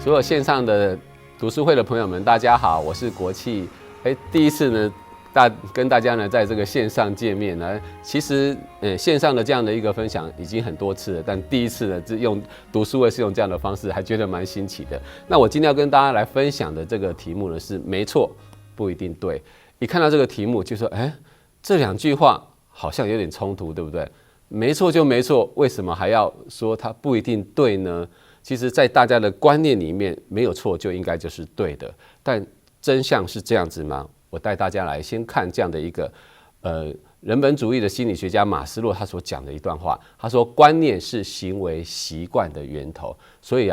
所有线上的读书会的朋友们，大家好，我是国企。第一次呢，跟大家呢在这个线上见面呢，其实线上的这样的一个分享已经很多次了，但第一次呢，用读书会是用这样的方式，还觉得蛮新奇的。那我今天要跟大家来分享的这个题目呢是没错不一定对。一看到这个题目就说，这两句话好像有点冲突，对不对？没错就没错，为什么还要说它不一定对呢？其实，在大家的观念里面，没有错就应该就是对的。但真相是这样子吗？我带大家来先看这样的一个人本主义的心理学家马斯洛他所讲的一段话。他说，观念是行为习惯的源头，所以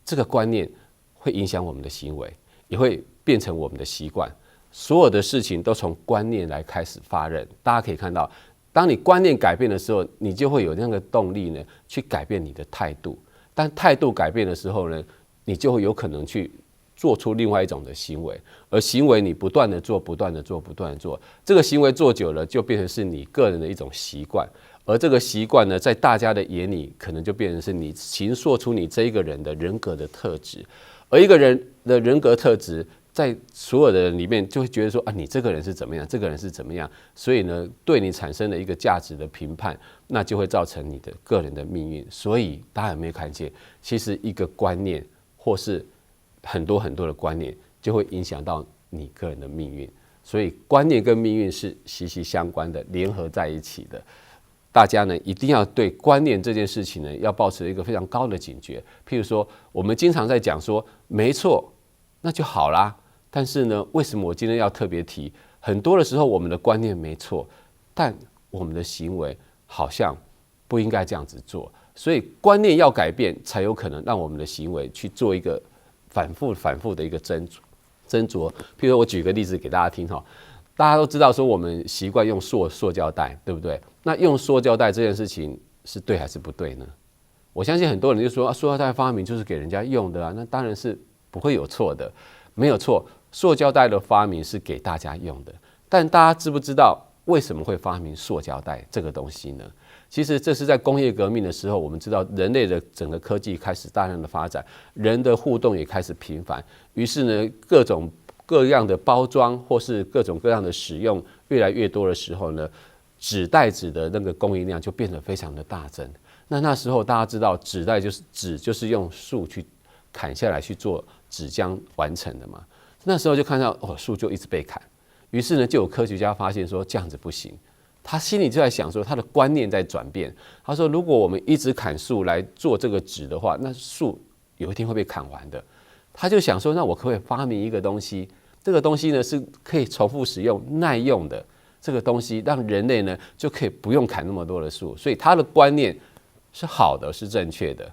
这个观念会影响我们的行为，也会变成我们的习惯。所有的事情都从观念来开始发轫。大家可以看到，当你观念改变的时候，你就会有那个动力呢，去改变你的态度。但态度改变的时候呢，你就会有可能去做出另外一种的行为，而行为你不断的做，不断的做，不断的做，这个行为做久了，就变成是你个人的一种习惯，而这个习惯呢，在大家的眼里，可能就变成是你形塑出你这一个人的人格的特质，而一个人的人格特质，在所有的人里面就会觉得说你这个人是怎么样，这个人是怎么样，所以呢，对你产生了一个价值的评判，那就会造成你的个人的命运。所以大家有没有看见，其实一个观念或是很多的观念，就会影响到你个人的命运。所以观念跟命运是息息相关的，联合在一起的。大家呢一定要对观念这件事情呢，要保持一个非常高的警觉。譬如说，我们经常在讲说没错，那就好啦。但是呢，为什么我今天要特别提？很多的时候，我们的观念没错，但我们的行为好像不应该这样子做。所以观念要改变，才有可能让我们的行为去做一个反复的一个斟酌。譬如我举个例子给大家听哈，大家都知道说我们习惯用塑胶袋，对不对？那用塑胶袋这件事情是对还是不对呢？我相信很多人就说塑胶袋发明就是给人家用的那当然是不会有错的，没有错。塑胶袋的发明是给大家用的，但大家知不知道为什么会发明塑胶袋这个东西呢？其实这是在工业革命的时候，我们知道人类的整个科技开始大量的发展，人的互动也开始频繁，于是呢，各种各样的包装或是各种各样的使用越来越多的时候呢，纸袋子的那个供应量就变得非常的大增。那时候大家知道纸就是用树去砍下来去做纸浆完成的嘛。那时候就看到树就一直被砍，于是呢，就有科学家发现说这样子不行，他心里就在想说他的观念在转变。他说，如果我们一直砍树来做这个纸的话，那树有一天会被砍完的。他就想说，那我可不可以发明一个东西？这个东西呢是可以重复使用、耐用的这个东西，让人类呢就可以不用砍那么多的树。所以他的观念是好的，是正确的。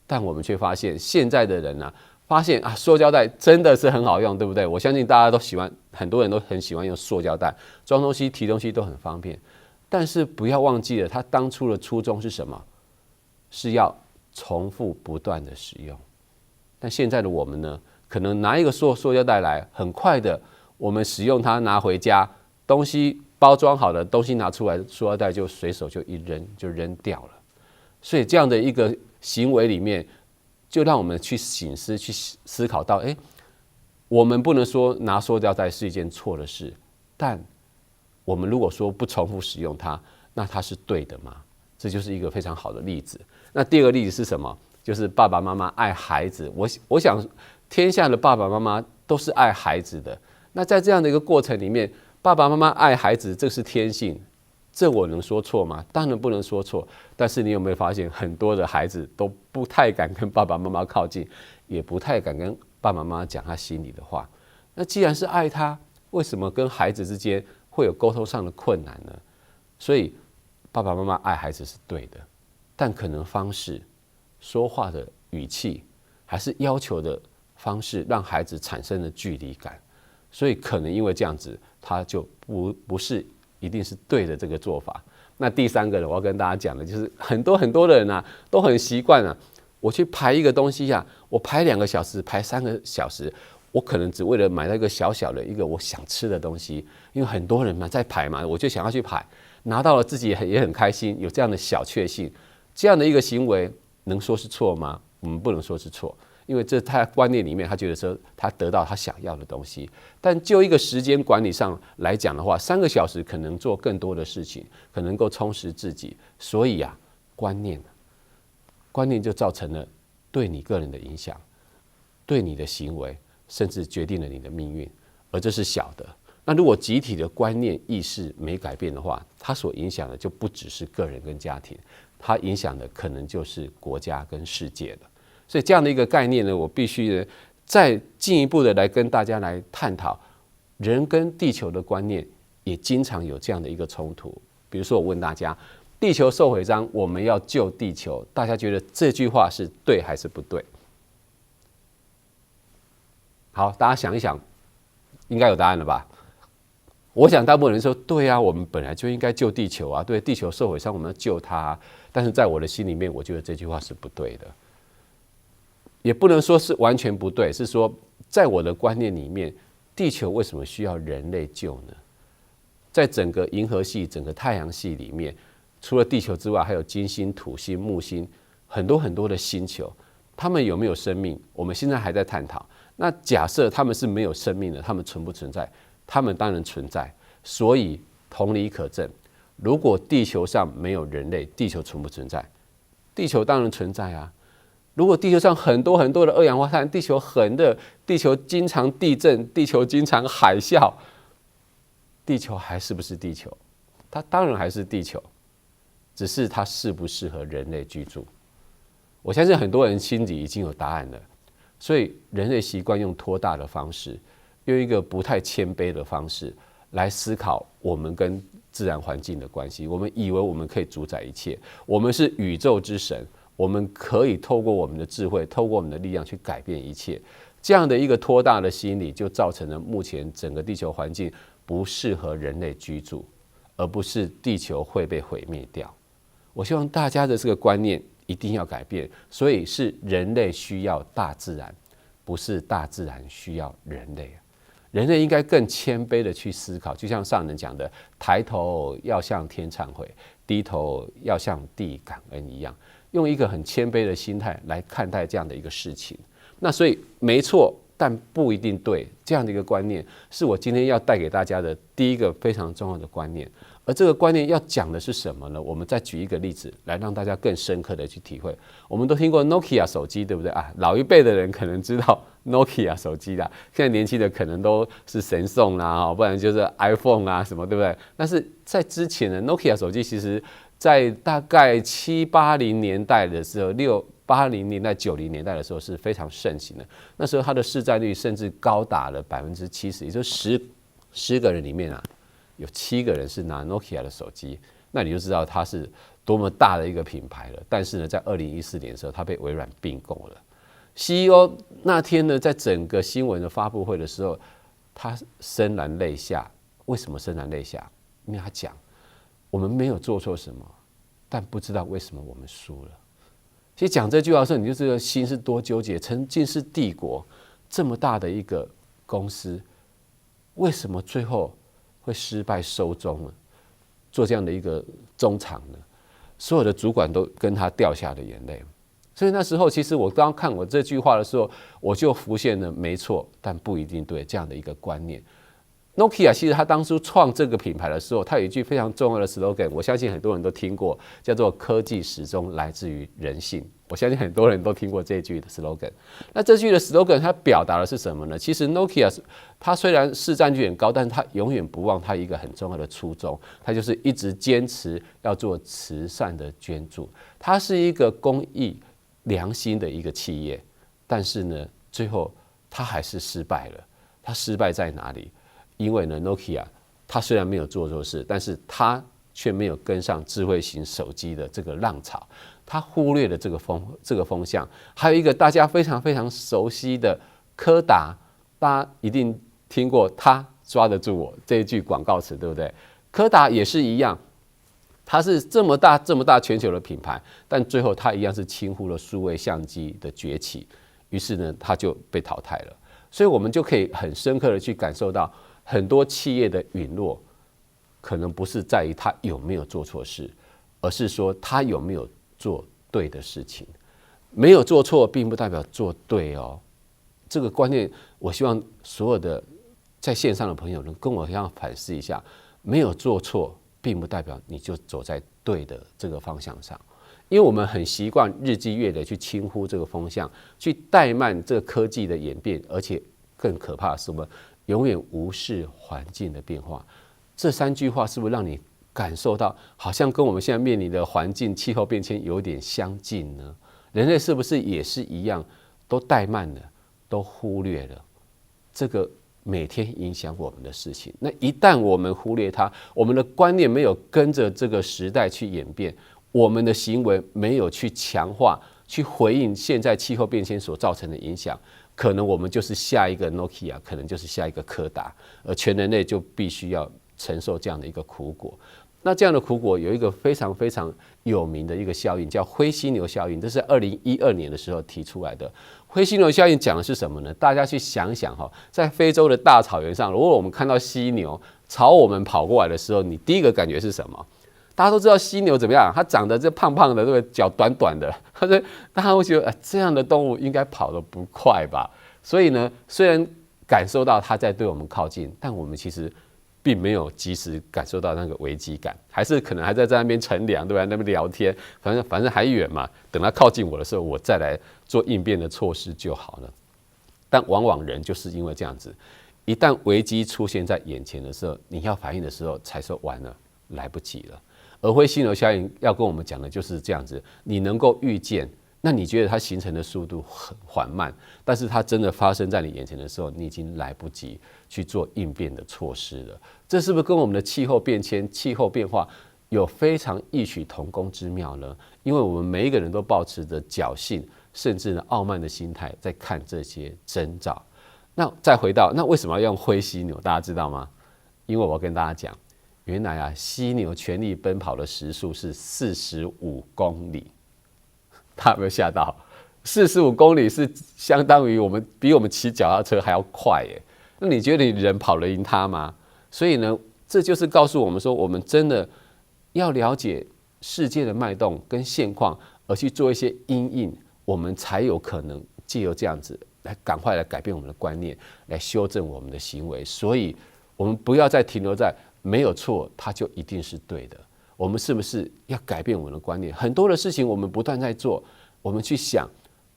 但我们却发现现在的人发现塑胶袋真的是很好用，对不对？我相信大家都喜欢，很多人都很喜欢用塑胶袋，装东西、提东西都很方便。但是不要忘记了，他当初的初衷是什么？是要重复不断的使用。但现在的我们呢，可能拿一个塑胶袋来，很快的我们使用它，拿回家，东西包装好的东西拿出来，塑胶袋就随手就一扔，就扔掉了。所以这样的一个行为里面，就让我们去省思、去思考到，我们不能说拿塑胶袋是一件错的事，但我们如果说不重复使用它，那它是对的吗？这就是一个非常好的例子。那第二个例子是什么？就是爸爸妈妈爱孩子。我想天下的爸爸妈妈都是爱孩子的。那在这样的一个过程里面，爸爸妈妈爱孩子，这是天性。这我能说错吗？当然不能说错。但是你有没有发现，很多的孩子都不太敢跟爸爸妈妈靠近，也不太敢跟爸爸妈妈讲他心里的话。那既然是爱他，为什么跟孩子之间会有沟通上的困难呢？所以爸爸妈妈爱孩子是对的，但可能方式、说话的语气，还是要求的方式，让孩子产生了距离感。所以可能因为这样子，他就不是一定是对的这个做法。那第三个呢，我要跟大家讲的就是很多的人都很习惯我去排一个东西我排2个小时，排3个小时，我可能只为了买到一个小小的一个我想吃的东西，因为很多人在排嘛，我就想要去排，拿到了自己也很开心，有这样的小确幸。这样的一个行为能说是错吗？我们不能说是错，因为这他观念里面，他觉得说他得到他想要的东西。但就一个时间管理上来讲的话，3个小时可能做更多的事情，可能够充实自己。所以啊，观念就造成了对你个人的影响，对你的行为，甚至决定了你的命运。而这是小的。那如果集体的观念意识没改变的话，它所影响的就不只是个人跟家庭，它影响的可能就是国家跟世界了。所以这样的一个概念呢，我必须呢再进一步的来跟大家来探讨，人跟地球的观念也经常有这样的一个冲突。比如说我问大家，地球受毁章，我们要救地球，大家觉得这句话是对还是不对？好，大家想一想，应该有答案了吧？我想大部分人说对啊，我们本来就应该救地球啊，对，地球受毁伤我们要救它啊。但是在我的心里面，我觉得这句话是不对的，也不能说是完全不对，是说在我的观念里面，地球为什么需要人类救呢？在整个银河系、整个太阳系里面，除了地球之外，还有金星、土星、木星，很多很多的星球，它们有没有生命？我们现在还在探讨。那假设它们是没有生命的，它们存不存在？它们当然存在。所以同理可证，如果地球上没有人类，地球存不存在？地球当然存在啊。如果地球上很多很多的二氧化碳，地球很热，地球经常地震，地球经常海啸，地球还是不是地球？它当然还是地球，只是它适不适合人类居住。我相信很多人心里已经有答案了。所以人类习惯用拖大的方式，用一个不太谦卑的方式来思考我们跟自然环境的关系。我们以为我们可以主宰一切，我们是宇宙之神，我们可以透过我们的智慧，透过我们的力量去改变一切。这样的一个拖大的心理，就造成了目前整个地球环境不适合人类居住，而不是地球会被毁灭掉。我希望大家的这个观念一定要改变，所以是人类需要大自然，不是大自然需要人类。人类应该更谦卑的去思考，就像上人讲的，抬头要向天忏悔，低头要向地感恩一样，用一个很谦卑的心态来看待这样的一个事情。那所以没错，但不一定对，这样的一个观念是我今天要带给大家的第一个非常重要的观念。而这个观念要讲的是什么呢？我们再举一个例子来让大家更深刻的去体会。我们都听过 Nokia 手机，对不对啊？老一辈的人可能知道 Nokia 手机啦，现在年轻的可能都是神送啦，不然就是 iPhone 啊什么，对不对？但是在之前的 Nokia 手机，其实在大概7、80年代的时候，80年代、90年代的时候是非常盛行的。那时候它的市占率甚至高达了70%，也就是10个人里面啊，有7个人是拿 Nokia 的手机，那你就知道它是多么大的一个品牌了。但是呢，在2014年的时候，它被微软并购了。CEO 那天呢，在整个新闻的发布会的时候，他潸然泪下。为什么潸然泪下？因为他讲，我们没有做错什么，但不知道为什么我们输了。其实讲这句话的时候，你就知道心是多纠结。曾经是帝国这么大的一个公司，为什么最后会失败收终了？做这样的一个中场呢？所有的主管都跟他掉下了眼泪。所以那时候，其实我刚看我这句话的时候，我就浮现了没错，但不一定对这样的一个观念。Nokia 其实他当初创这个品牌的时候，他有一句非常重要的 slogan， 我相信很多人都听过，叫做“科技始终来自于人性”。我相信很多人都听过这句的 slogan。那这句的 slogan 它表达的是什么呢？其实 Nokia 它虽然市占率很高，但是它永远不忘它一个很重要的初衷，它就是一直坚持要做慈善的捐助。它是一个公益良心的一个企业，但是呢，最后它还是失败了。它失败在哪里？因为呢 ，Nokia 它虽然没有做错事，但是它却没有跟上智慧型手机的这个浪潮，它忽略了这个风向。还有一个大家非常非常熟悉的柯达，大家一定听过“他抓得住我”这一句广告词，对不对？柯达也是一样，它是这么大全球的品牌，但最后它一样是轻忽了数位相机的崛起，于是呢，它就被淘汰了。所以我们就可以很深刻的去感受到，很多企业的陨落，可能不是在于他有没有做错事，而是说他有没有做对的事情。没有做错，并不代表做对哦。这个观念，我希望所有的在线上的朋友能跟我一样反思一下：没有做错，并不代表你就走在对的这个方向上。因为我们很习惯日积月累去轻忽这个风向，去怠慢这个科技的演变，而且更可怕的是，我们永远无视环境的变化。这3句话是不是让你感受到，好像跟我们现在面临的环境气候变迁有点相近呢？人类是不是也是一样，都怠慢了，都忽略了这个每天影响我们的事情？那一旦我们忽略它，我们的观念没有跟着这个时代去演变，我们的行为没有去强化、去回应现在气候变迁所造成的影响，可能我们就是下一个 Nokia， 可能就是下一个柯达，而全人类就必须要承受这样的一个苦果。那这样的苦果有一个非常非常有名的一个效应，叫灰犀牛效应，这是2012年的时候提出来的。灰犀牛效应讲的是什么呢？大家去想想哈，在非洲的大草原上，如果我们看到犀牛朝我们跑过来的时候，你第一个感觉是什么？大家都知道犀牛怎么样？它长得这胖胖的，对不对？脚短短的，大家会觉得，这样的动物应该跑得不快吧？所以呢，虽然感受到它在对我们靠近，但我们其实并没有及时感受到那个危机感，还是可能还在那边乘凉，对吧？那边聊天，反正还远嘛。等它靠近我的时候，我再来做应变的措施就好了。但往往人就是因为这样子，一旦危机出现在眼前的时候，你要反应的时候，才说完了，来不及了。而灰犀牛效应要跟我们讲的就是这样子，你能够预见，那你觉得它形成的速度很缓慢，但是它真的发生在你眼前的时候，你已经来不及去做应变的措施了。这是不是跟我们的气候变迁、气候变化有非常异曲同工之妙呢？因为我们每一个人都抱持着侥幸甚至呢傲慢的心态在看这些征兆。那再回到，那为什么要用灰犀牛？大家知道吗？因为我要跟大家讲，原来啊，犀牛全力奔跑的时速是45公里。大家有没有吓到？45公里是相当于比我们骑脚踏车还要快耶。那你觉得你人跑得赢它吗？所以呢，这就是告诉我们说，我们真的要了解世界的脉动跟现况，而去做一些因应，我们才有可能藉由这样子来赶快来改变我们的观念，来修正我们的行为。所以，我们不要再停留在没有错，它就一定是对的。我们是不是要改变我们的观念？很多的事情我们不断在做，我们去想，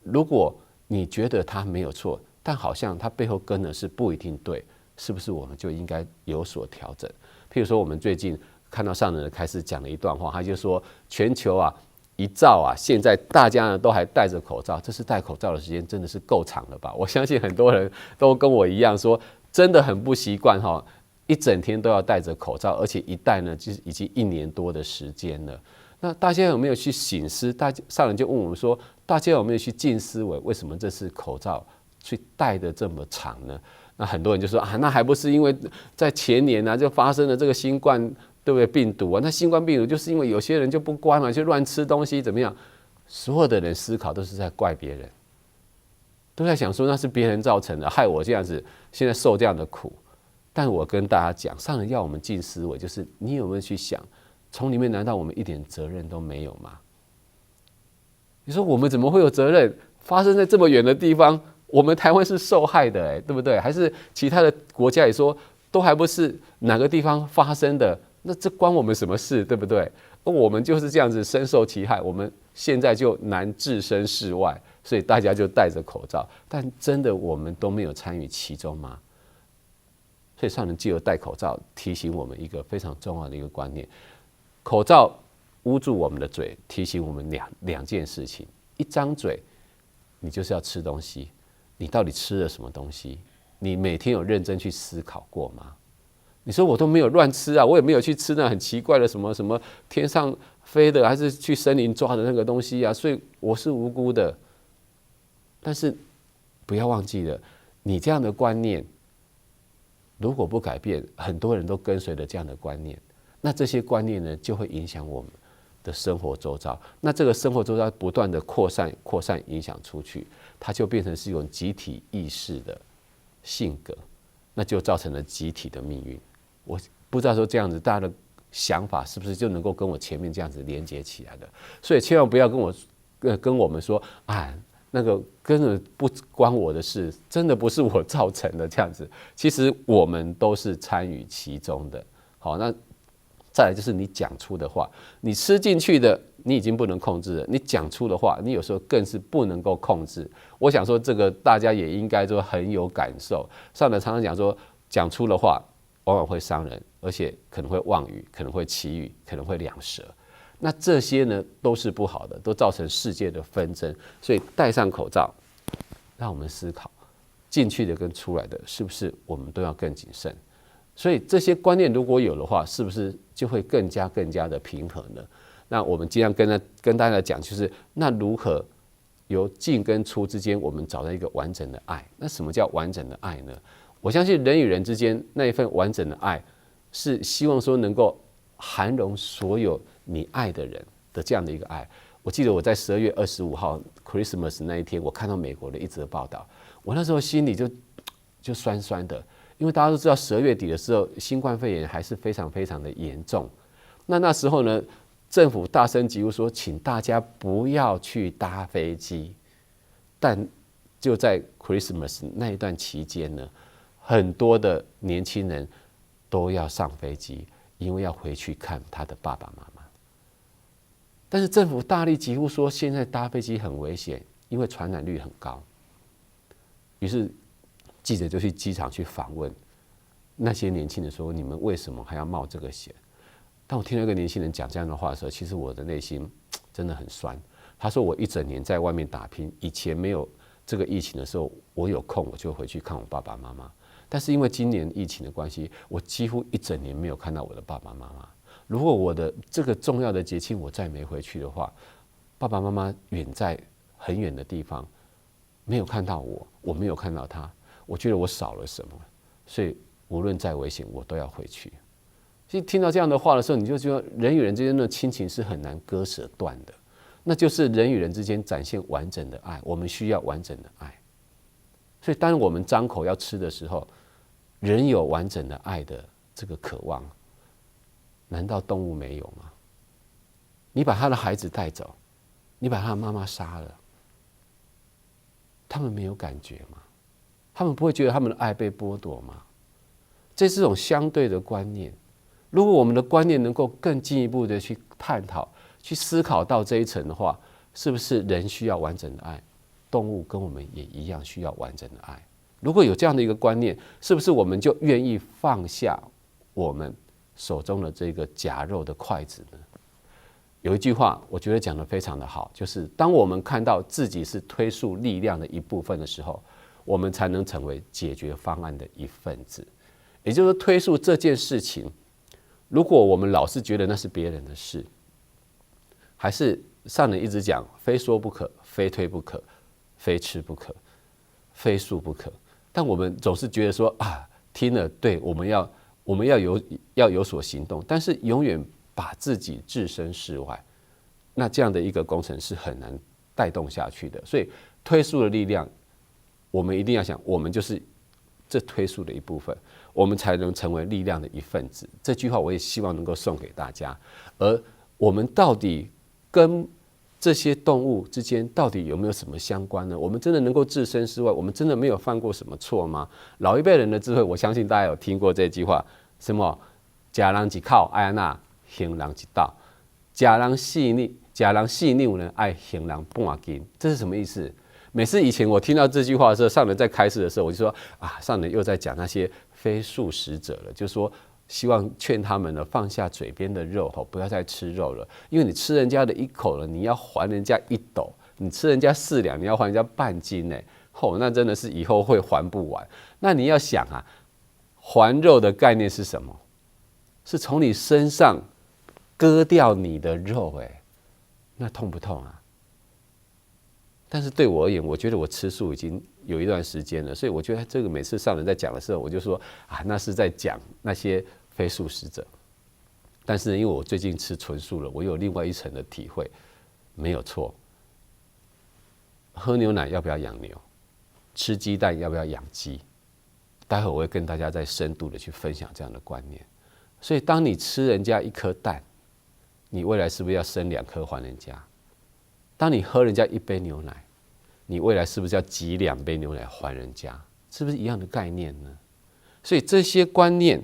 如果你觉得它没有错，但好像它背后跟的是不一定对，是不是我们就应该有所调整？譬如说，我们最近看到上人开始讲了一段话，他就说，全球啊一兆啊，现在大家呢都还戴着口罩，这次戴口罩的时间真的是够长了吧？我相信很多人都跟我一样说，真的很不习惯哈。一整天都要戴着口罩，而且一戴呢，就是已经1年多的时间了。那大家有没有去省思？上人就问我们说，大家有没有去静思维，为什么这次口罩去戴得这么长呢？那很多人就说啊，那还不是因为在前年啊就发生了这个新冠对不对病毒啊？那新冠病毒就是因为有些人就不乖嘛，就乱吃东西怎么样？所有的人思考都是在怪别人，都在想说那是别人造成的，害我这样子现在受这样的苦。但我跟大家讲，上人要我们静思维，就是你有没有去想，从里面难道我们一点责任都没有吗？你说我们怎么会有责任？发生在这么远的地方，我们台湾是受害的，对不对？还是其他的国家也说，都还不是哪个地方发生的，那这关我们什么事，对不对？而我们就是这样子深受其害，我们现在就难置身事外，所以大家就戴着口罩，但真的我们都没有参与其中吗？所以上人藉由戴口罩提醒我们一个非常重要的一个观念：口罩捂住我们的嘴，提醒我们两件事情。一张嘴，你就是要吃东西，你到底吃了什么东西？你每天有认真去思考过吗？你说我都没有乱吃啊，我也没有去吃那很奇怪的什么什么天上飞的，还是去森林抓的那个东西啊，所以我是无辜的。但是不要忘记了，你这样的观念，如果不改变，很多人都跟随着这样的观念，那这些观念呢，就会影响我们的生活周遭。那这个生活周遭不断的扩散影响出去，它就变成是一种集体意识的性格，那就造成了集体的命运。我不知道说这样子大家的想法是不是就能够跟我前面这样子连接起来的？所以千万不要跟我跟我们说啊，那个根本不关我的事，真的不是我造成的这样子。其实我们都是参与其中的。好，那再来就是你讲出的话，你吃进去的你已经不能控制了，你讲出的话，你有时候更是不能够控制。我想说这个大家也应该说很有感受。上人常常讲说，讲出的话往往会伤人，而且可能会妄语，可能会绮语，可能会两舌。那这些呢都是不好的，都造成世界的纷争。所以戴上口罩，让我们思考进去的跟出来的是不是我们都要更谨慎。所以这些观念如果有的话，是不是就会更加的平衡呢？那我们尽量跟大家讲，就是那如何由进跟出之间，我们找到一个完整的爱。那什么叫完整的爱呢？我相信人与人之间那一份完整的爱，是希望说能够涵容所有你爱的人的这样的一个爱。我记得我在12月25号 Christmas 那一天，我看到美国的一则报道，我那时候心里就酸酸的，因为大家都知道12月底的时候，新冠肺炎还是非常的严重。那时候呢，政府大声疾呼说，请大家不要去搭飞机。但就在 Christmas 那一段期间呢，很多的年轻人都要上飞机，因为要回去看他的爸爸妈妈。但是政府大力疾呼说，现在搭飞机很危险，因为传染率很高。于是记者就去机场去访问那些年轻人，说：“你们为什么还要冒这个险？”当我听到一个年轻人讲这样的话的时候，其实我的内心真的很酸。他说：“我一整年在外面打拼，以前没有这个疫情的时候，我有空我就回去看我爸爸妈妈。但是因为今年疫情的关系，我几乎一整年没有看到我的爸爸妈妈。如果我的这个重要的节庆我再没回去的话，爸爸妈妈远在很远的地方，没有看到我，我没有看到他，我觉得我少了什么。所以无论再危险，我都要回去。”其实听到这样的话的时候，你就觉得人与人之间的亲情是很难割舍断的。那就是人与人之间展现完整的爱，我们需要完整的爱。所以当我们张口要吃的时候，人有完整的爱的这个渴望，难道动物没有吗？你把他的孩子带走，你把他的妈妈杀了，他们没有感觉吗？他们不会觉得他们的爱被剥夺吗？这是一种相对的观念。如果我们的观念能够更进一步的去探讨、去思考到这一层的话，是不是人需要完整的爱，动物跟我们也一样需要完整的爱？如果有这样的一个观念，是不是我们就愿意放下我们手中的这个夹肉的筷子呢？有一句话我觉得讲得非常的好，就是当我们看到自己是推述力量的一部分的时候，我们才能成为解决方案的一份子。也就是说，推述这件事情，如果我们老是觉得那是别人的事，还是上人一直讲非说不可，非推不可，非吃不可，非诉不可，但我们总是觉得说啊，听了对，我们要有所行动，但是永远把自己置身事外，那这样的一个工程是很难带动下去的。所以推述的力量，我们一定要想，我们就是这推述的一部分，我们才能成为力量的一份子。这句话我也希望能够送给大家。而我们到底跟这些动物之间到底有没有什么相关呢？我们真的能够置身事外？我们真的没有犯过什么错吗？老一辈人的智慧，我相信大家有听过这句话，什么“吃人一口，爱那行人一道；吃人细腻呢，爱行人半斤”。这是什么意思？每次以前我听到这句话的时候，上人在开示的时候，我就说啊，上人又在讲那些非素食者了，就是说希望劝他们呢放下嘴边的肉，不要再吃肉了，因为你吃人家的一口了，你要还人家1斗；你吃人家4两，你要还人家半斤呢，那真的是以后会还不完。那你要想啊，还肉的概念是什么？是从你身上割掉你的肉，那痛不痛啊？但是对我而言，我觉得我吃素已经有一段时间了，所以我觉得这个每次上人在讲的时候，我就说啊，那是在讲那些非素食者。但是因为我最近吃纯素了，我有另外一层的体会，没有错。喝牛奶要不要养牛？吃鸡蛋要不要养鸡？待会我会跟大家再深度的去分享这样的观念。所以当你吃人家1颗蛋，你未来是不是要生2颗还人家？当你喝人家一杯牛奶，你未来是不是要挤2杯牛奶还人家？是不是一样的概念呢？所以这些观念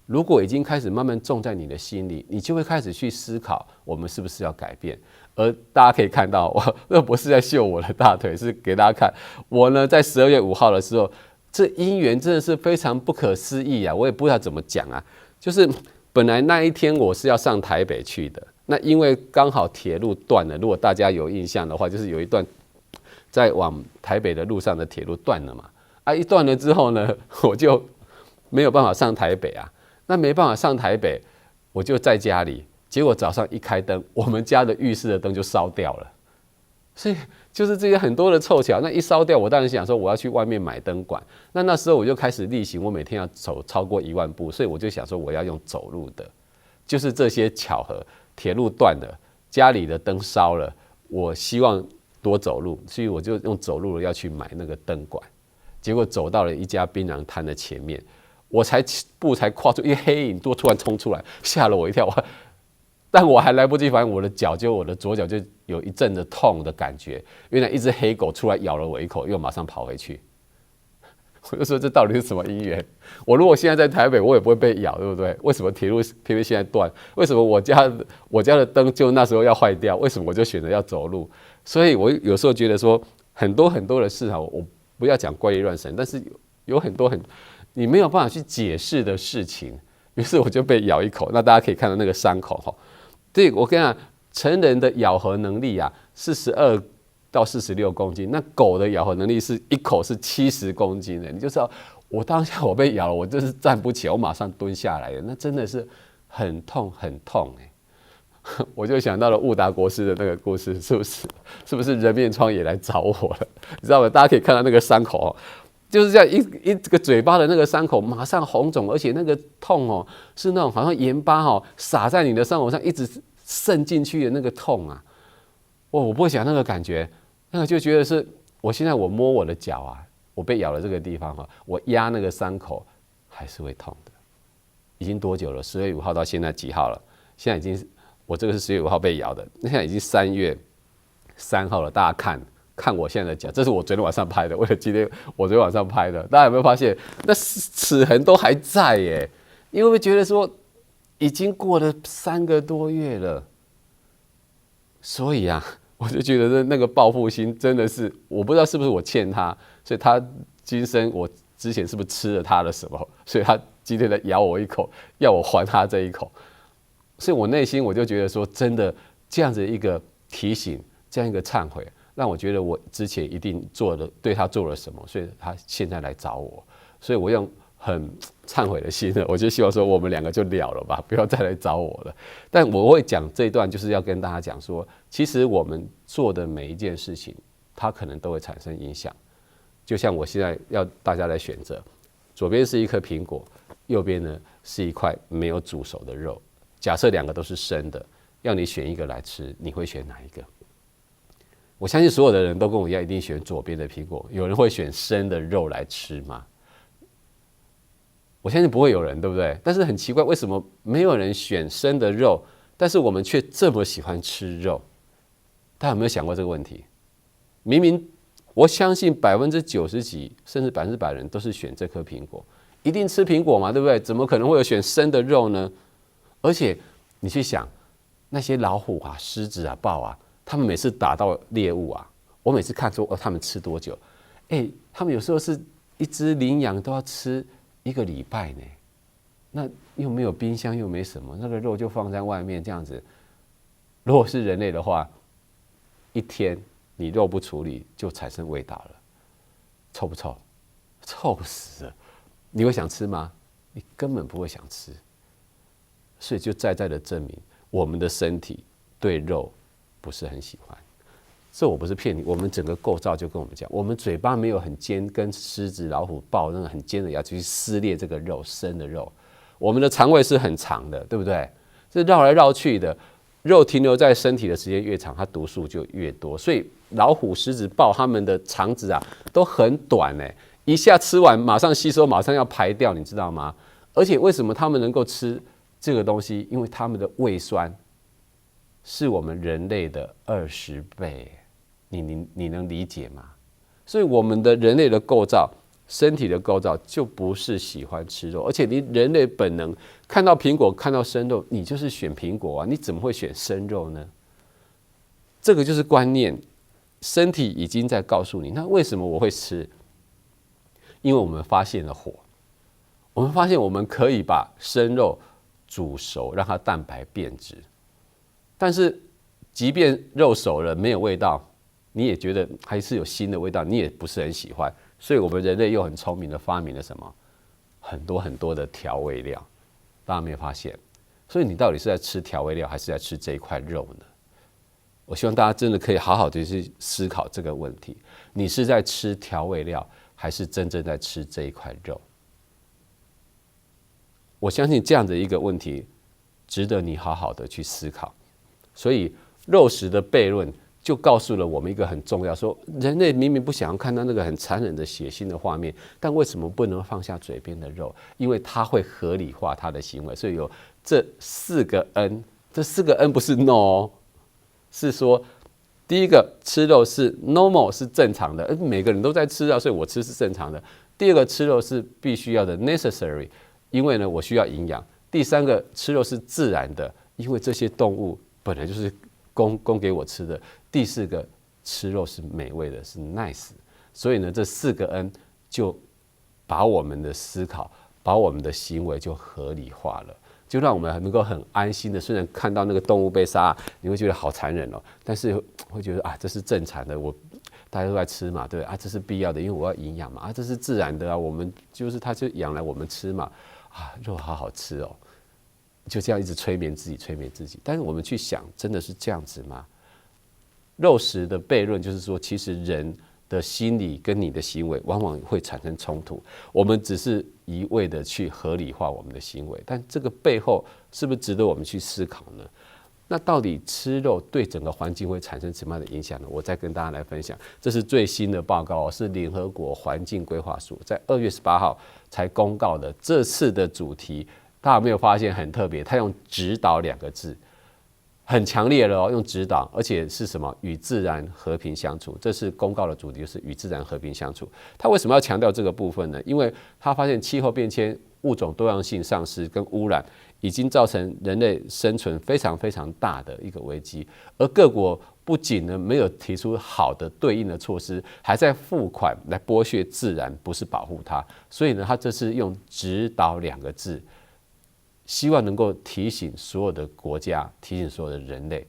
如果已经开始慢慢种在你的心里，你就会开始去思考，我们是不是要改变。而大家可以看到，我不是在秀我的大腿，是给大家看。我呢，在12月5号的时候，这因缘真的是非常不可思议啊！我也不知道怎么讲啊。就是本来那一天我是要上台北去的，那因为刚好铁路断了，如果大家有印象的话，就是有一段在往台北的路上的铁路断了嘛。一断了之后呢，我就没有办法上台北啊。那没办法上台北，我就在家里。结果早上一开灯，我们家的浴室的灯就烧掉了。所以就是这些很多的凑巧，那一烧掉，我当然想说我要去外面买灯管。那时候我就开始例行，我每天要走超过1万步，所以我就想说我要用走路的。就是这些巧合，铁路断了，家里的灯烧了，我希望多走路，所以我就用走路要去买那个灯管。结果走到了一家槟榔摊的前面，我才跨出一个黑影，突然冲出来，吓了我一跳。但我还来不及反应，我的左脚就有一阵的痛的感觉。原来一只黑狗出来咬了我一口，又马上跑回去。我就说这到底是什么因缘？我如果现在在台北，我也不会被咬，对不对？为什么铁路偏偏现在断？为什么我家的灯就那时候要坏掉？为什么我就选择要走路？所以我有时候觉得说，很多的事啊，我不要讲怪力乱神，但是有很多你没有办法去解释的事情，于是我就被咬一口。那大家可以看到那个伤口哈。对，我跟你讲，成人的咬合能力啊，42到46公斤，那狗的咬合能力是一口是70公斤的。你就知道，我当下我被咬了，我就是站不起来，我马上蹲下来了，那真的是很痛我就想到了悟达国师的那个故事，是不是人面疮也来找我了？你知道吗？大家可以看到那个伤口哦。就是这样一个嘴巴的那个伤口马上红肿，而且那个痛哦，是那种好像盐巴哦撒在你的伤口上一直渗进去的那个痛啊！我不会想那个感觉，那个就觉得是我现在我摸我的脚啊，我被咬了这个地方啊，我压那个伤口还是会痛的。已经多久了？10月5号到现在几号了？现在已经我这个是10月5号被咬的，那现在已经3月3号了，大家看我现在的脚，这是我昨天晚上拍的，为了今天我昨天晚上拍的。大家有没有发现，那齿痕都还在耶？你会不会觉得说，已经过了3个多月了？所以啊，我就觉得那个报复心真的是，我不知道是不是我欠他，所以他今生我之前是不是吃了他的什么，所以他今天来咬我一口，要我还他这一口。所以我内心我就觉得说，真的这样子一个提醒，这样一个忏悔。让我觉得我之前一定对他做了什么，所以他现在来找我，所以我用很忏悔的心呢，我就希望说我们2个就了了吧，不要再来找我了。但我会讲这一段，就是要跟大家讲说，其实我们做的每一件事情，它可能都会产生影响。就像我现在要大家来选择，左边是一颗苹果，右边呢是一块没有煮熟的肉。假设2个都是生的，要你选一个来吃，你会选哪一个？我相信所有的人都跟我一样，一定选左边的苹果。有人会选生的肉来吃吗？我相信不会有人，对不对？但是很奇怪，为什么没有人选生的肉，但是我们却这么喜欢吃肉？大家有没有想过这个问题？明明我相信90%几甚至100%人都是选这颗苹果，一定吃苹果嘛，对不对？怎么可能会有选生的肉呢？而且你去想，那些老虎啊、狮子啊、豹啊，他们每次打到猎物啊，我每次看说他们吃多久？他们有时候是一只羚羊都要吃1个礼拜呢。那又没有冰箱，又没什么，那个肉就放在外面这样子。如果是人类的话，一天你肉不处理就产生味道了，臭不臭？臭死了！你会想吃吗？你根本不会想吃。所以就在的证明，我们的身体对肉不是很喜欢。这我不是骗你，我们整个构造就跟我们讲，我们嘴巴没有很尖，跟狮子、老虎、豹那个很尖的牙去撕裂这个肉，生的肉。我们的肠胃是很长的，对不对？是绕来绕去的，肉停留在身体的时间越长，它毒素就越多。所以老虎、狮子、豹它们的肠子啊都很短一下吃完马上吸收，马上要排掉，你知道吗？而且为什么它们能够吃这个东西？因为它们的胃酸是我们人类的20倍，你能理解吗？所以我们的人类的构造，身体的构造就不是喜欢吃肉，而且你人类本能看到苹果看到生肉，你就是选苹果啊，你怎么会选生肉呢？这个就是观念，身体已经在告诉你。那为什么我会吃？因为我们发现了火，我们发现我们可以把生肉煮熟，让它蛋白变质。但是，即便肉熟了没有味道，你也觉得还是有新的味道，你也不是很喜欢。所以我们人类又很聪明的发明了什么？很多很多的调味料，大家没有发现？所以你到底是在吃调味料，还是在吃这一块肉呢？我希望大家真的可以好好的去思考这个问题：你是在吃调味料，还是真正在吃这一块肉？我相信这样的一个问题，值得你好好的去思考。所以肉食的悖论就告诉了我们一个很重要，说人类明明不想要看到那个很残忍的血腥的画面，但为什么不能放下嘴边的肉？因为它会合理化它的行为。所以有这4个 N， 这4个 N 不是 no， 是说第一个吃肉是 normal 是正常的，每个人都在吃啊，所以我吃是正常的。第二个吃肉是必须要的 necessary， 因为呢我需要营养。第三个吃肉是自然的，因为这些动物本来就是供给我吃的。第4个吃肉是美味的，是 nice。所以呢，这4个 N 就把我们的思考，把我们的行为就合理化了，就让我们能够很安心的。虽然看到那个动物被杀，你会觉得好残忍哦，但是会觉得啊，这是正常的，大家都在吃嘛，对啊，这是必要的，因为我要营养嘛，啊，这是自然的啊，我们就是它就养来我们吃嘛，啊，肉好好吃哦。就这样一直催眠自己，催眠自己。但是我们去想，真的是这样子吗？肉食的悖论就是说，其实人的心理跟你的行为往往会产生冲突。我们只是一味的去合理化我们的行为，但这个背后是不是值得我们去思考呢？那到底吃肉对整个环境会产生什么样的影响呢？我再跟大家来分享。这是最新的报告，是联合国环境规划署在2月18号才公告的。这次的主题，大家有没有发现很特别？他用指导2个字，很强烈了哦，用指导，而且是什么？与自然和平相处。这次公告的主题就是与自然和平相处。他为什么要强调这个部分呢？因为他发现气候变迁、物种多样性丧失跟污染已经造成人类生存非常非常大的一个危机，而各国不仅呢没有提出好的对应的措施，还在付款来剥削自然，不是保护它。所以呢，他这次用指导2个字。希望能够提醒所有的国家，提醒所有的人类，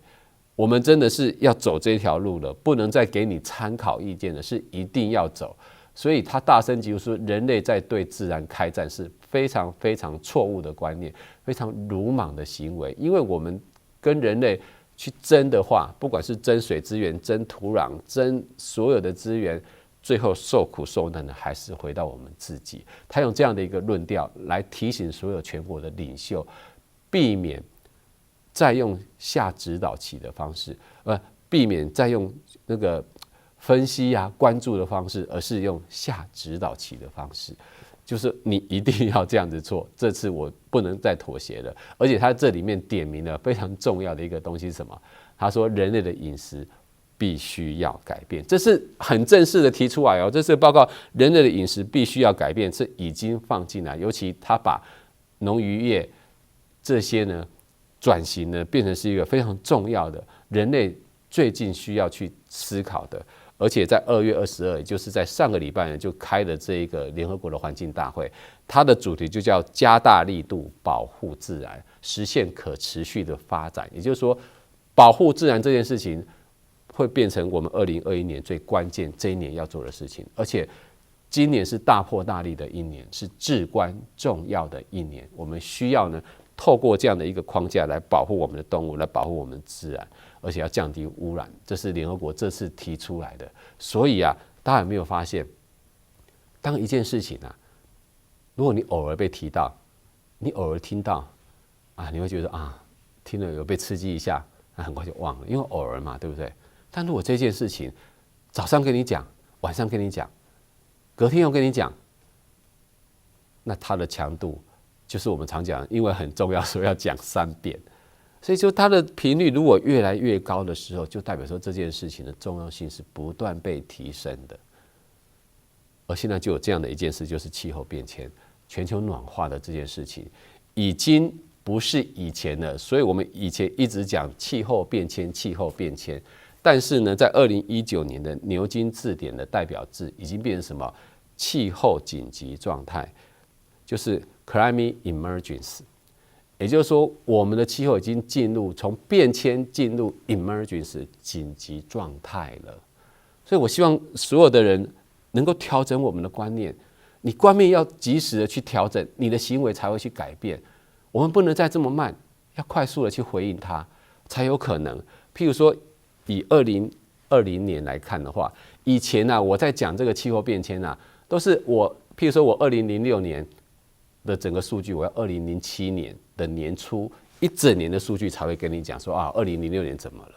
我们真的是要走这条路了，不能再给你参考意见了，是一定要走。所以他大声疾呼说，人类在对自然开战是非常非常错误的观念，非常鲁莽的行为。因为我们跟人类去争的话，不管是争水资源、争土壤、争所有的资源，最后受苦受难的还是回到我们自己。他用这样的一个论调来提醒所有全国的领袖，避免再用下指导棋的方式，避免再用那个分析啊、关注的方式，而是用下指导棋的方式。就是你一定要这样子做，这次我不能再妥协了。而且他这里面点明了非常重要的一个东西是什么？他说人类的饮食必须要改变，这是很正式的提出来哦。这次报告，人类的饮食必须要改变，是已经放进来。尤其他把农渔业这些呢转型呢，变成是一个非常重要的人类最近需要去思考的。而且在2月22，也就是在上个礼拜呢，就开了这一个联合国的环境大会，它的主题就叫加大力度保护自然，实现可持续的发展。也就是说，保护自然这件事情会变成我们2021年最关键这一年要做的事情，而且今年是大破大立的一年，是至关重要的一年。我们需要呢，透过这样的一个框架来保护我们的动物，来保护我们的自然，而且要降低污染，这是联合国这次提出来的。所以啊，大家有没有发现，当一件事情啊，如果你偶尔被提到，你偶尔听到啊，你会觉得啊，听了有被刺激一下，很快就忘了，因为偶尔嘛，对不对？但如果这件事情早上跟你讲，晚上跟你讲，隔天又跟你讲，那它的强度就是我们常讲，因为很重要，所以要讲3遍。所以就它的频率如果越来越高的时候，就代表说这件事情的重要性是不断被提升的。而现在就有这样的一件事，就是气候变迁、全球暖化的这件事情，已经不是以前了。所以我们以前一直讲气候变迁，气候变迁，但是呢，在2019年的牛津字典的代表字已经变成什么？气候紧急状态，就是 climate emergency。也就是说，我们的气候已经从变迁进入 emergency 紧急状态了。所以我希望所有的人能够调整我们的观念，你观念要及时的去调整，你的行为才会去改变。我们不能再这么慢，要快速的去回应它，才有可能。譬如说，以2020年来看的话，以前啊，我在讲这个气候变迁啊，都是譬如说我2006年的整个数据，我要2007年的年初一整年的数据才会跟你讲说啊，2006年怎么了？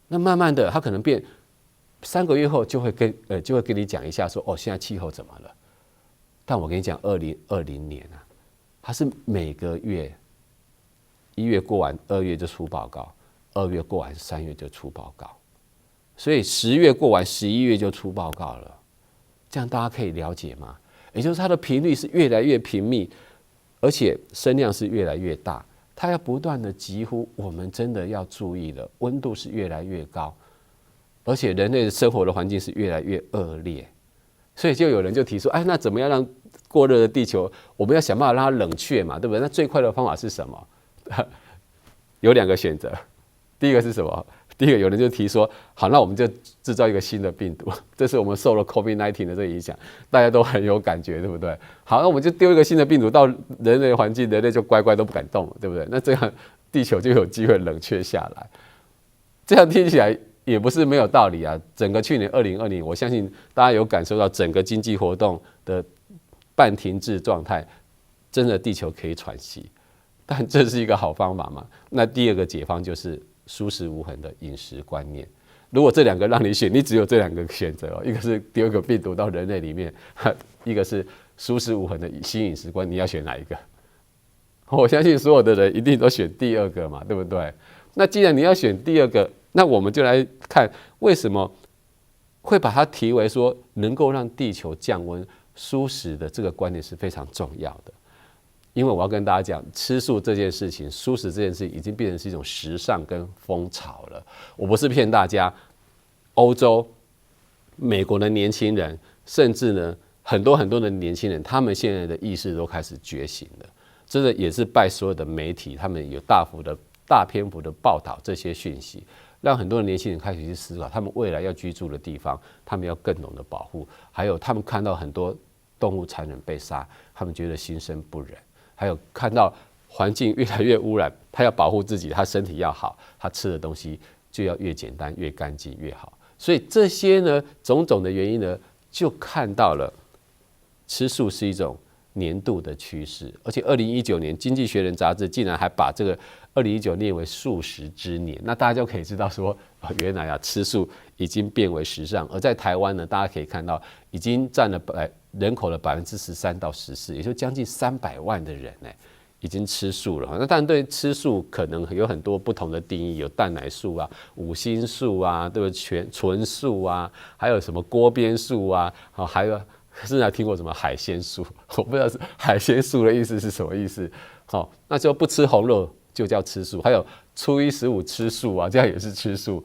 那慢慢的，它可能变3个月后就会跟你讲一下说，哦，现在气候怎么了？但我跟你讲，2020年啊，它是每个月1月过完，2月就出报告，2月过完，3月就出报告，所以10月过完，11月就出报告了。这样大家可以了解吗？也就是它的频率是越来越频密，而且声量是越来越大，它要不断的疾呼我们真的要注意了，温度是越来越高，而且人类的生活的环境是越来越恶劣，所以就有人就提出，哎，那怎么样让过热的地球，我们要想办法让它冷却嘛，对不对？那最快的方法是什么？有2个选择，第一个是什么？第一个有人就提说，好，那我们就制造一个新的病毒，这是我们受了 COVID-19 的这个影响，大家都很有感觉，对不对？好，那我们就丢一个新的病毒到人类环境，人类就乖乖都不敢动了，对不对？那这样地球就有机会冷却下来。这样听起来也不是没有道理啊。整个去年2020，我相信大家有感受到整个经济活动的半停滞状态，真的地球可以喘息。但这是一个好方法嘛？那第2个解方就是蔬食无痕的饮食观念。如果这2个让你选，你只有这2个选择哦，一个是丢一个病毒到人类里面，一个是蔬食无痕的新饮食观，你要选哪一个？我相信所有的人一定都选第2个嘛，对不对？那既然你要选第2个，那我们就来看为什么会把它提为说能够让地球降温，蔬食的这个观念是非常重要的。因为我要跟大家讲，吃素这件事情，蔬食这件事情已经变成是一种时尚跟风潮了。我不是骗大家，欧洲、美国的年轻人，甚至呢很多的年轻人，他们现在的意识都开始觉醒了。这个也是拜所有的媒体，他们有大篇幅的报道这些讯息，让很多的年轻人开始去思考，他们未来要居住的地方，他们要更懂得保护。还有他们看到很多动物残忍被杀，他们觉得心生不忍。还有看到环境越来越污染，他要保护自己，他身体要好，他吃的东西就要越简单、越干净越好。所以这些呢，种种的原因呢，就看到了吃素是一种年度的趋势。而且2019年《经济学人》杂志竟然还把这个2019列为素食之年，那大家就可以知道说，原来啊，吃素已经变为时尚。而在台湾呢，大家可以看到，已经占了人口的13%到14%，也就将近300万的人呢，已经吃素了。那当然，对吃素可能有很多不同的定义，有蛋奶素啊、五辛素啊，对不对？纯素啊，还有什么锅边素啊，还有甚至还听过什么海鲜素，我不知道是海鲜素的意思是什么意思。好，那就不吃红肉就叫吃素，还有初一十五吃素啊，这样也是吃素。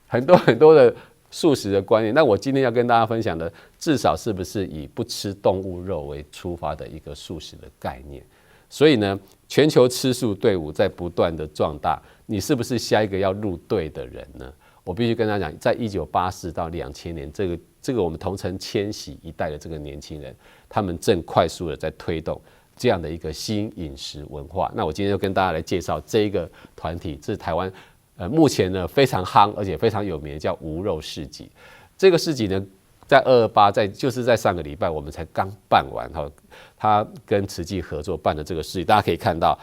很多的素食的观念，那我今天要跟大家分享的，至少是不是以不吃动物肉为出发的一个素食的概念。所以呢，全球吃素队伍在不断的壮大，你是不是下一个要入队的人呢？我必须跟他讲，在1984到2000年，这个我们同城千禧一代的这个年轻人，他们正快速的在推动这样的一个新饮食文化。那我今天就跟大家来介绍这一个团体，这是台湾目前呢非常夯而且非常有名的叫无肉市集。这个市集呢，在228，就是在上个礼拜我们才刚办完哈，他跟慈济合作办的这个市集，大家可以看到，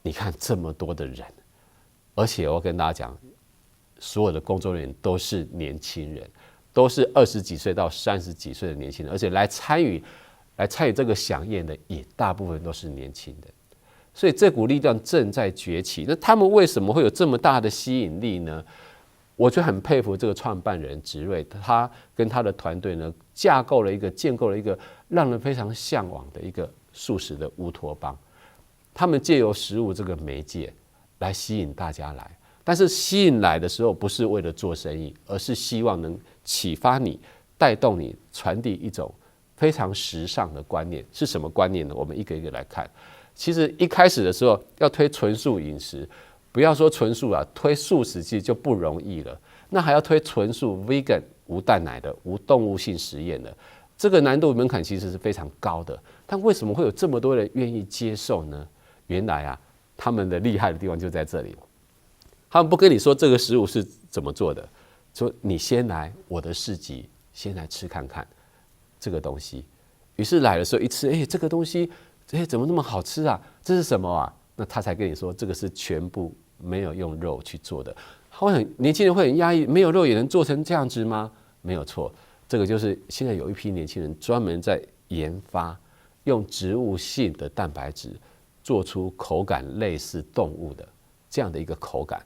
你看这么多的人，而且我跟大家讲，所有的工作人员都是年轻人，都是20几岁到30几岁的年轻人，而且来参与这个飨宴的也大部分都是年轻人。所以这股力量正在崛起。那他们为什么会有这么大的吸引力呢？我就很佩服这个创办人植瑞，他跟他的团队呢，建构了一个让人非常向往的一个素食的乌托邦。他们借由食物这个媒介来吸引大家来，但是吸引来的时候不是为了做生意，而是希望能启发你、带动你、传递一种非常时尚的观念。是什么观念呢？我们一个一个来看。其实一开始的时候要推纯素饮食，不要说纯素啊，推素食其实就不容易了。那还要推纯素 vegan 无蛋奶的、无动物性实验的，这个难度门槛其实是非常高的。但为什么会有这么多人愿意接受呢？原来啊，他们的厉害的地方就在这里。他们不跟你说这个食物是怎么做的，说你先来我的市集，先来吃看看这个东西。于是来的时候一吃，这个东西，怎么那么好吃啊？这是什么啊？那他才跟你说，这个是全部没有用肉去做的。年轻人会很压抑，没有肉也能做成这样子吗？没有错，这个就是现在有一批年轻人专门在研发，用植物性的蛋白质做出口感类似动物的这样的一个口感，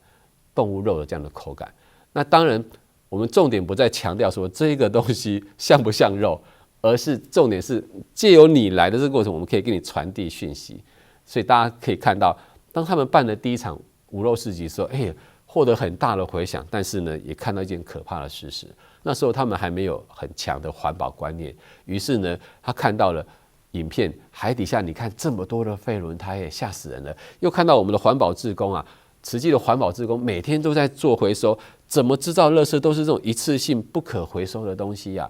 动物肉的这样的口感。那当然，我们重点不再强调说这个东西像不像肉，而是重点是借由你来的这个过程，我们可以给你传递讯息。所以大家可以看到，当他们办的第一场无肉市集的时候，获得很大的回响，但是呢，也看到一件可怕的事实。那时候他们还没有很强的环保观念，于是呢，他看到了影片，海底下你看这么多的废轮胎，吓死人了。又看到我们的环保志工啊，慈济的环保志工每天都在做回收，怎么制造垃圾都是这种一次性不可回收的东西啊？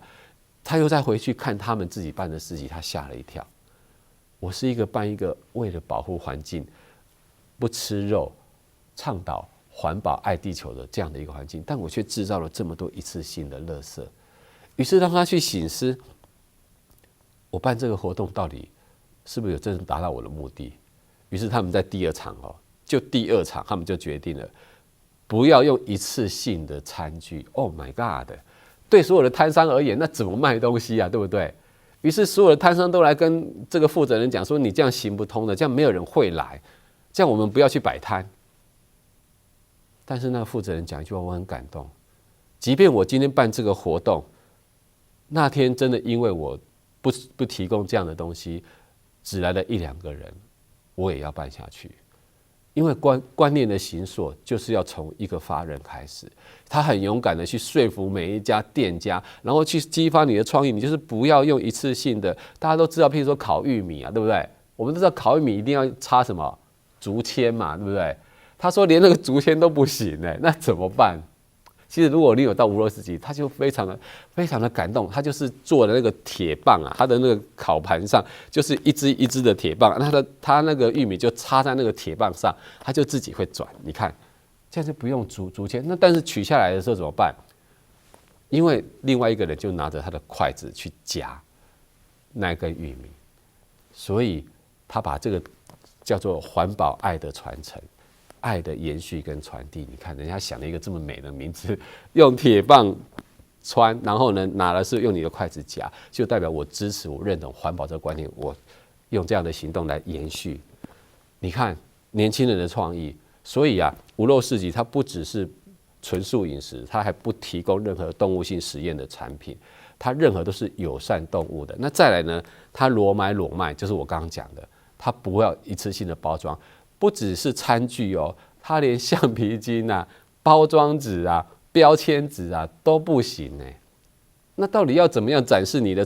他又再回去看他们自己办的市集，他吓了一跳。我是办一个为了保护环境、不吃肉、倡导环保、爱地球的这样的一个环境，但我却制造了这么多一次性的垃圾。于是让他去省思，我办这个活动到底是不是有真正达到我的目的？于是他们在第二场他们就决定了，不要用一次性的餐具。Oh my God！ 对所有的摊商而言，那怎么卖东西啊？对不对？于是所有的摊商都来跟这个负责人讲说：“你这样行不通的，这样没有人会来，这样我们不要去摆摊。”但是那个负责人讲一句话，我很感动。即便我今天办这个活动，那天真的因为我不提供这样的东西，只来了1-2个人，我也要办下去。因为观念的形塑就是要从一个法人开始，他很勇敢的去说服每一家店家，然后去激发你的创意。你就是不要用一次性的，大家都知道，譬如说烤玉米啊，对不对？我们都知道烤玉米一定要插什么竹签嘛，对不对？他说连那个竹签都不行那怎么办？其实如果你有到无肉市集，他就非常的感动。他就是做的那个铁棒啊，他的那个烤盘上就是一支一支的铁棒，他那个玉米就插在那个铁棒上，他就自己会转。你看，这样就不用竹签。那但是取下来的时候怎么办？因为另外一个人就拿着他的筷子去夹那根玉米，所以他把这个叫做环保爱的传承。爱的延续跟传递，你看人家想了一个这么美的名字，用铁棒穿，然后呢拿的是用你的筷子夹，就代表我支持、我认同环保这个观念，我用这样的行动来延续。你看年轻人的创意，所以啊，无肉市集它不只是纯素饮食，它还不提供任何动物性实验的产品，它任何都是友善动物的。那再来呢，它裸买裸卖，就是我刚刚讲的，它不要一次性的包装。不只是餐具哦，它连橡皮筋啊、包装纸啊、标签纸啊都不行那到底要怎么样展示你的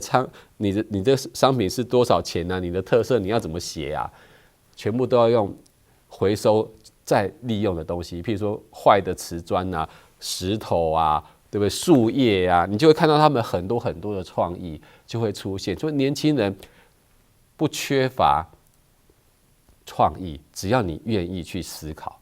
商品是多少钱啊？你的特色你要怎么写啊？全部都要用回收再利用的东西，譬如说坏的瓷砖啊、石头啊，对不对？树叶啊，你就会看到他们很多很多的创意就会出现。所以年轻人不缺乏创意，只要你愿意去思考，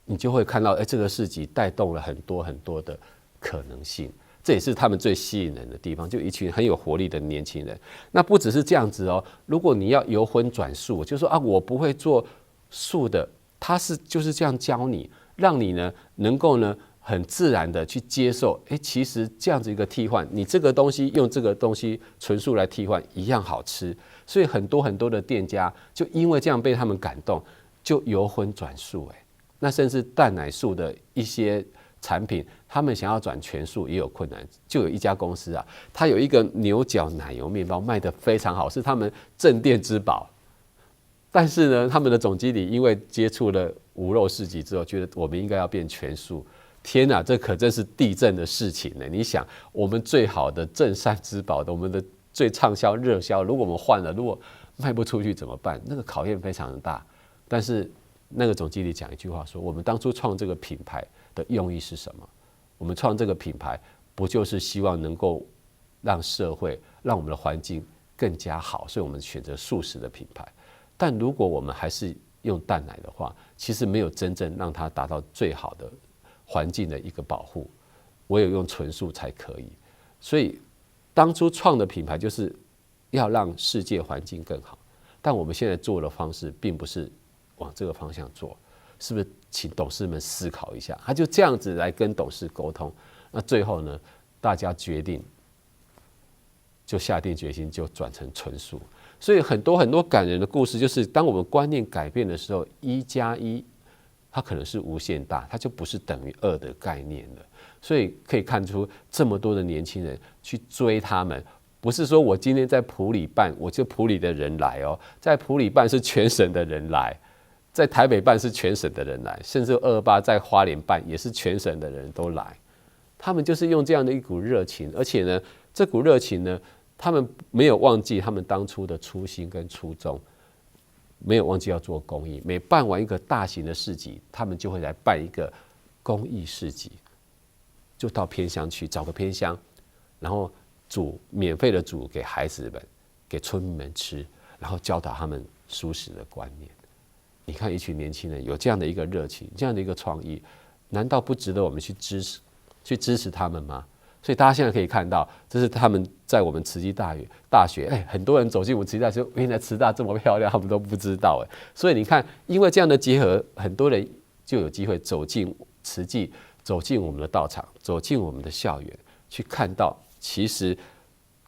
你就会看到，这个市集带动了很多很多的可能性。这也是他们最吸引人的地方，就一群很有活力的年轻人。那不只是这样子哦，如果你要由荤转素，就说啊，我不会做素的，他就是这样教你，让你呢能够呢很自然的去接受，其实这样子一个替换，你这个东西用这个东西纯素来替换，一样好吃。所以很多很多的店家就因为这样被他们感动，就由荤转素，那甚至蛋奶素的一些产品，他们想要转全素也有困难。就有一家公司啊，它有一个牛角奶油面包卖得非常好，是他们镇店之宝。但是呢，他们的总经理因为接触了无肉市集之后，觉得我们应该要变全素。天哪，这可真是地震的事情呢！你想，我们最好的镇山之宝的，我们的最畅销热销，如果我们换了，如果卖不出去怎么办？那个考验非常的大。但是那个总经理讲一句话说：“我们当初创这个品牌的用意是什么？我们创这个品牌，不就是希望能够让社会、让我们的环境更加好？所以我们选择素食的品牌。但如果我们还是用蛋奶的话，其实没有真正让它达到最好的环境的一个保护，唯有用纯素才可以。所以当初创的品牌就是要让世界环境更好，但我们现在做的方式并不是往这个方向做，是不是？请董事们思考一下。他就这样子来跟董事沟通，那最后呢，大家决定就下定决心就转成纯素。所以很多感人的故事，就是当我们观念改变的时候，1+1它可能是无限大，它就不是等于2的概念了。所以可以看出这么多的年轻人去追他们。不是说我今天在埔里办，我就埔里的人来哦，在埔里办是全省的人来，在台北办是全省的人来，甚至228在花莲办也是全省的人都来。他们就是用这样的一股热情，而且呢，这股热情呢，他们没有忘记他们当初的初心跟初衷，没有忘记要做公益。每办完一个大型的市集，他们就会来办一个公益市集，就到偏乡去找个偏乡，然后免费的煮给孩子们、给村民们吃，然后教导他们素食的观念。你看，一群年轻人有这样的一个热情，这样的一个创意，难道不值得我们去支持他们吗？所以大家现在可以看到，这是他们在我们慈济大学，很多人走进我们慈济大学，原来慈大这么漂亮，他们都不知道。所以你看，因为这样的结合，很多人就有机会走进慈济，走进我们的道场，走进我们的校园，去看到其实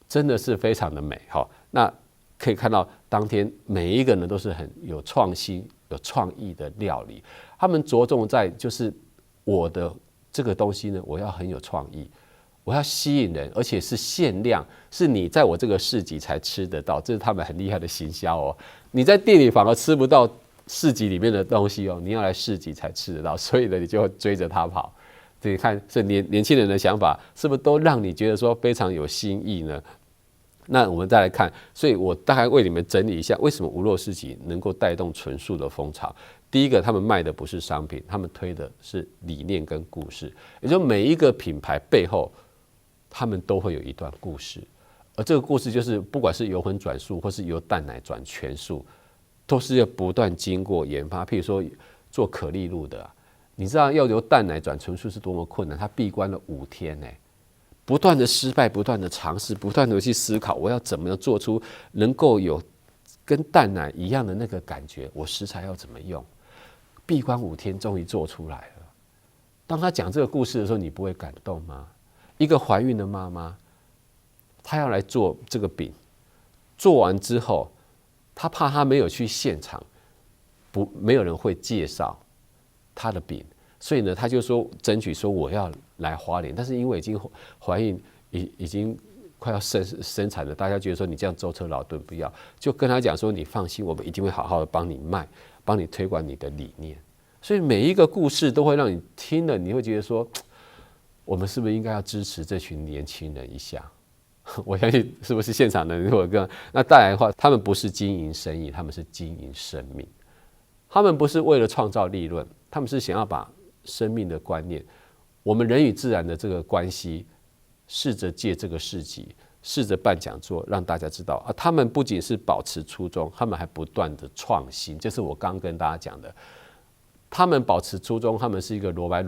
真的是非常的美。那可以看到当天每一个人都是很有创新、有创意的料理，他们着重在就是我的这个东西呢，我要很有创意，我要吸引人，而且是限量，是你在我这个市集才吃得到，这是他们很厉害的行销哦。你在店里反而吃不到市集里面的东西哦，你要来市集才吃得到，所以呢，你就会追着他跑。你看，这年轻人的想法是不是都让你觉得说非常有新意呢？那我们再来看，所以我大概为你们整理一下，为什么无肉市集能够带动纯素的风潮。第一个，他们卖的不是商品，他们推的是理念跟故事，也就是每一个品牌背后，他们都会有一段故事，而这个故事就是不管是由荤转素，或是由蛋奶转全素，都是要不断经过研发。譬如说做可丽露的，你知道要由蛋奶转纯素是多么困难，他闭关了5天呢，不断的失败，不断的尝试，不断的去思考，我要怎么样做出能够有跟蛋奶一样的那个感觉，我食材要怎么用？闭关5天，终于做出来了。当他讲这个故事的时候，你不会感动吗？一个怀孕的妈妈，她要来做这个饼，做完之后，她怕她没有去现场，没有人会介绍她的饼，所以呢，她就说争取说我要来花莲，但是因为已经怀孕，已经快要生产了，大家觉得说你这样舟车劳顿不要，就跟她讲说你放心，我们一定会好好的帮你卖，帮你推广你的理念。所以每一个故事都会让你听了，你会觉得说，我们是不是应该要支持这群年轻人一下？我相信是不是现场的人如果跟那带来的话，他们不是经营生意，他们是经营生命。他们不是为了创造利润，他们是想要把生命的观念，我们人与自然的这个关系，试着借这个市集，试着办讲座，让大家知道啊，他们不仅是保持初衷，他们还不断的创新。这是我刚跟大家讲的。他们保持初衷，他们是一个裸买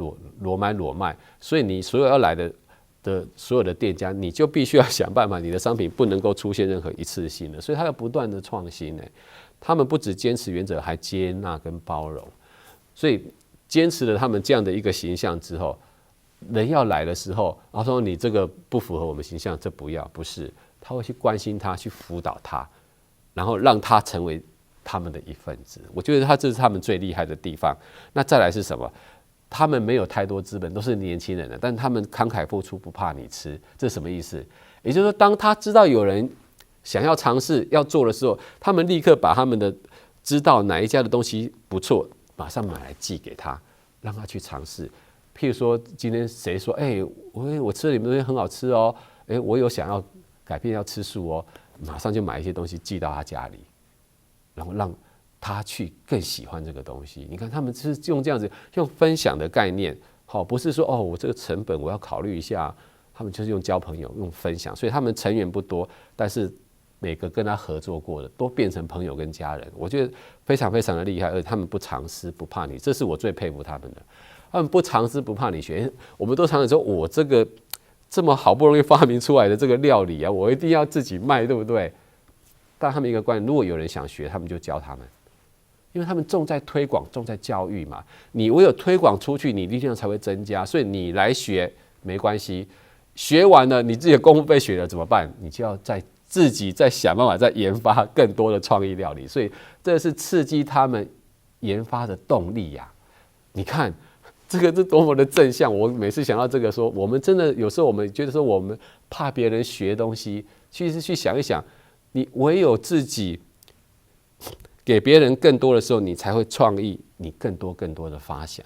裸卖，所以你所有要来的所有的店家，你就必须要想办法，你的商品不能够出现任何一次性的，所以他要不断的创新。他们不只坚持原则，还接纳跟包容，所以坚持了他们这样的一个形象之后，人要来的时候，然后说你这个不符合我们形象，这不要，不是，他会去关心他，去辅导他，然后让他成为他们的一份子。我觉得这是他们最厉害的地方。那再来是什么？他们没有太多资本，都是年轻人的，但他们慷慨付出，不怕你吃，这是什么意思？也就是说，当他知道有人想要尝试要做的时候，他们立刻把他们的知道哪一家的东西不错，马上买来寄给他，让他去尝试。譬如说，今天谁说，我吃了你们东西很好吃哦，我有想要改变要吃素哦，马上就买一些东西寄到他家里，然后让他去更喜欢这个东西。你看，他们是用这样子用分享的概念，好，不是说我这个成本我要考虑一下，他们就是用交朋友，用分享，所以他们成员不多，但是每个跟他合作过的都变成朋友跟家人，我觉得非常非常的厉害，而且他们不藏私不怕你，这是我最佩服他们的。他们不藏私不怕你学，我们都常常说，我这个这么好不容易发明出来的这个料理啊，我一定要自己卖，对不对？但他们一个观念，如果有人想学，他们就教他们，因为他们重在推广，重在教育嘛。你唯有推广出去，你力量才会增加。所以你来学没关系，学完了你自己的功夫被学了怎么办？你就要自己再想办法再研发更多的创意料理。所以这是刺激他们研发的动力呀。你看。这个是多么的正向！我每次想到这个说，我们真的有时候我们觉得说，我们怕别人学东西，其实去想一想，你唯有自己给别人更多的时候，你才会创意你更多的发想。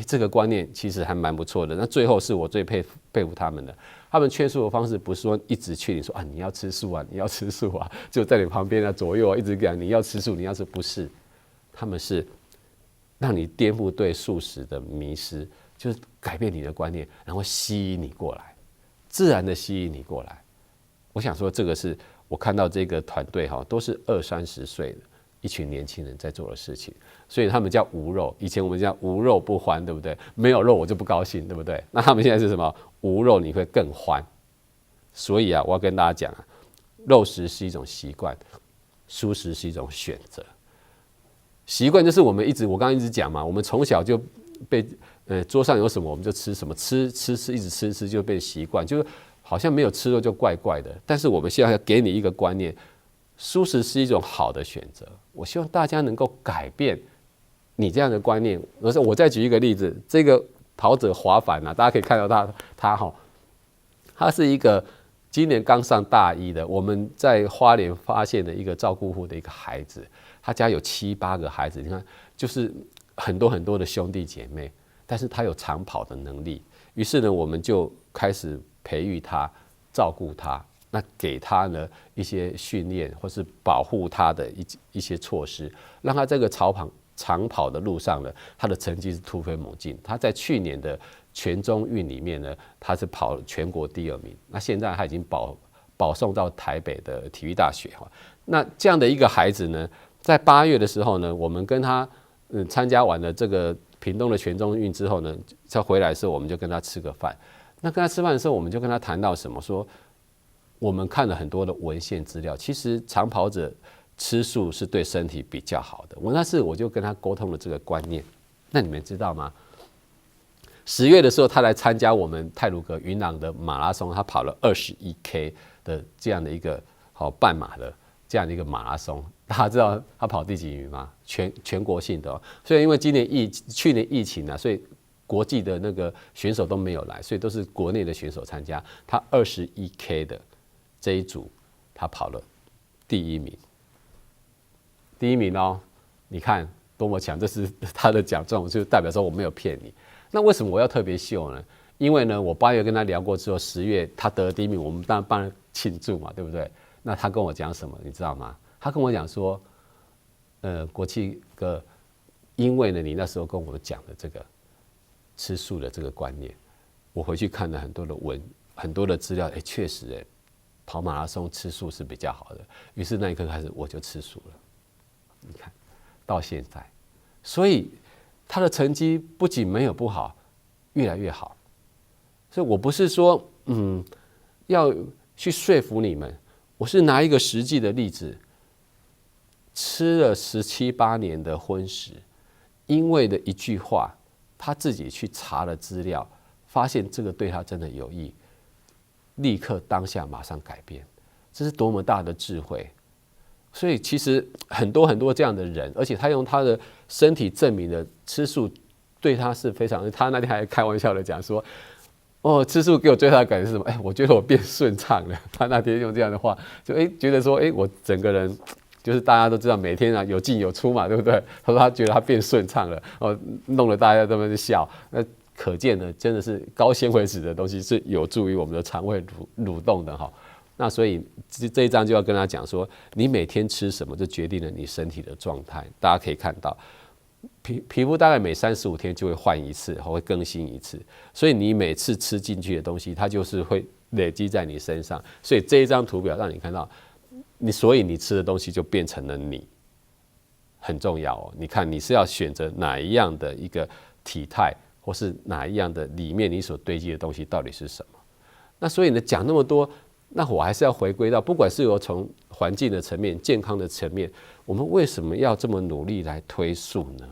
这个观念其实还蛮不错的。那最后是我最佩服他们的，他们劝素的方式不是说一直劝你说你要吃素啊，你要吃素啊，就在你旁边左右一直讲你要吃素，你要吃，不是，他们是。让你颠覆对素食的迷失，就是改变你的观念，然后吸引你过来，自然的吸引你过来。我想说，这个是我看到这个团队都是20-30岁的一群年轻人在做的事情，所以他们叫无肉。以前我们叫无肉不欢，对不对？没有肉我就不高兴，对不对？那他们现在是什么？无肉你会更欢。所以我要跟大家讲肉食是一种习惯，素食是一种选择。习惯就是我刚刚一直讲嘛，我们从小就被桌上有什么我们就吃什么，吃一直吃就变习惯，就是好像没有吃肉就怪怪的。但是我们现在要给你一个观念，素食是一种好的选择。我希望大家能够改变你这样的观念。我再举一个例子，这个跑者滑板大家可以看到他是一个今年刚上大一的，我们在花莲发现的一个照顾户的一个孩子。他家有7-8个孩子，你看，就是很多的兄弟姐妹，但是他有长跑的能力。于是呢，我们就开始培育他，照顾他，那给他呢一些训练，或是保护他的一些措施，让他这个长跑的路上呢，他的成绩是突飞猛进。他在去年的全中运里面呢，他是跑全国第2名。那现在他已经保送到台北的体育大学。那这样的一个孩子呢？在8月的时候呢，我们跟他参加完了这个屏东的全中运之后呢，再回来的时候，我们就跟他吃个饭。那跟他吃饭的时候，我们就跟他谈到什么？说我们看了很多的文献资料，其实长跑者吃素是对身体比较好的。我就跟他沟通了这个观念。那你们知道吗？10月的时候，他来参加我们太鲁阁云朗的马拉松，他跑了21K 的这样的一个半马的这样的一个马拉松。大家知道他跑第几名吗？全国性的所以因为去年疫情所以国际的那个选手都没有来，所以都是国内的选手参加。他21K 的这一组，他跑了第1名，第1名你看多么强！这是他的奖状，就代表说我没有骗你。那为什么我要特别秀呢？因为呢，我8月跟他聊过之后，10月他得了第1名，我们当然帮他庆祝嘛，对不对？那他跟我讲什么，你知道吗？他跟我讲说，国际哥，因为呢，你那时候跟我讲的这个吃素的这个观念，我回去看了很多的资料，确实，跑马拉松吃素是比较好的。于是那一刻开始，我就吃素了。你看，到现在，所以他的成绩不仅没有不好，越来越好。所以我不是说，要去说服你们，我是拿一个实际的例子。吃了17-8年的荤食，因为的一句话，他自己去查了资料，发现这个对他真的有益，立刻当下马上改变，这是多么大的智慧！所以其实很多很多这样的人，而且他用他的身体证明了吃素对他是非常。他那天还开玩笑的讲说：“哦，吃素给我最大的感觉是什么？我觉得我变顺畅了。”他那天用这样的话，就觉得说，我整个人就是大家都知道每天有进有出嘛，对不对？他说他觉得他变顺畅了，弄得大家都在笑。那可见呢，真的是高纤维质的东西是有助于我们的肠胃蠕动的哈。那所以这一章就要跟他讲说，你每天吃什么，就决定了你身体的状态。大家可以看到，皮肤大概每35天就会换一次，会更新一次。所以你每次吃进去的东西，它就是会累积在你身上。所以这一张图表让你看到，所以你吃的东西就变成了你，很重要哦。你看你是要选择哪一样的一个体态，或是哪一样的里面你所堆积的东西到底是什么？那所以呢，讲那么多。那我还是要回归到，不管是由从环境的层面、健康的层面，我们为什么要这么努力来推素呢？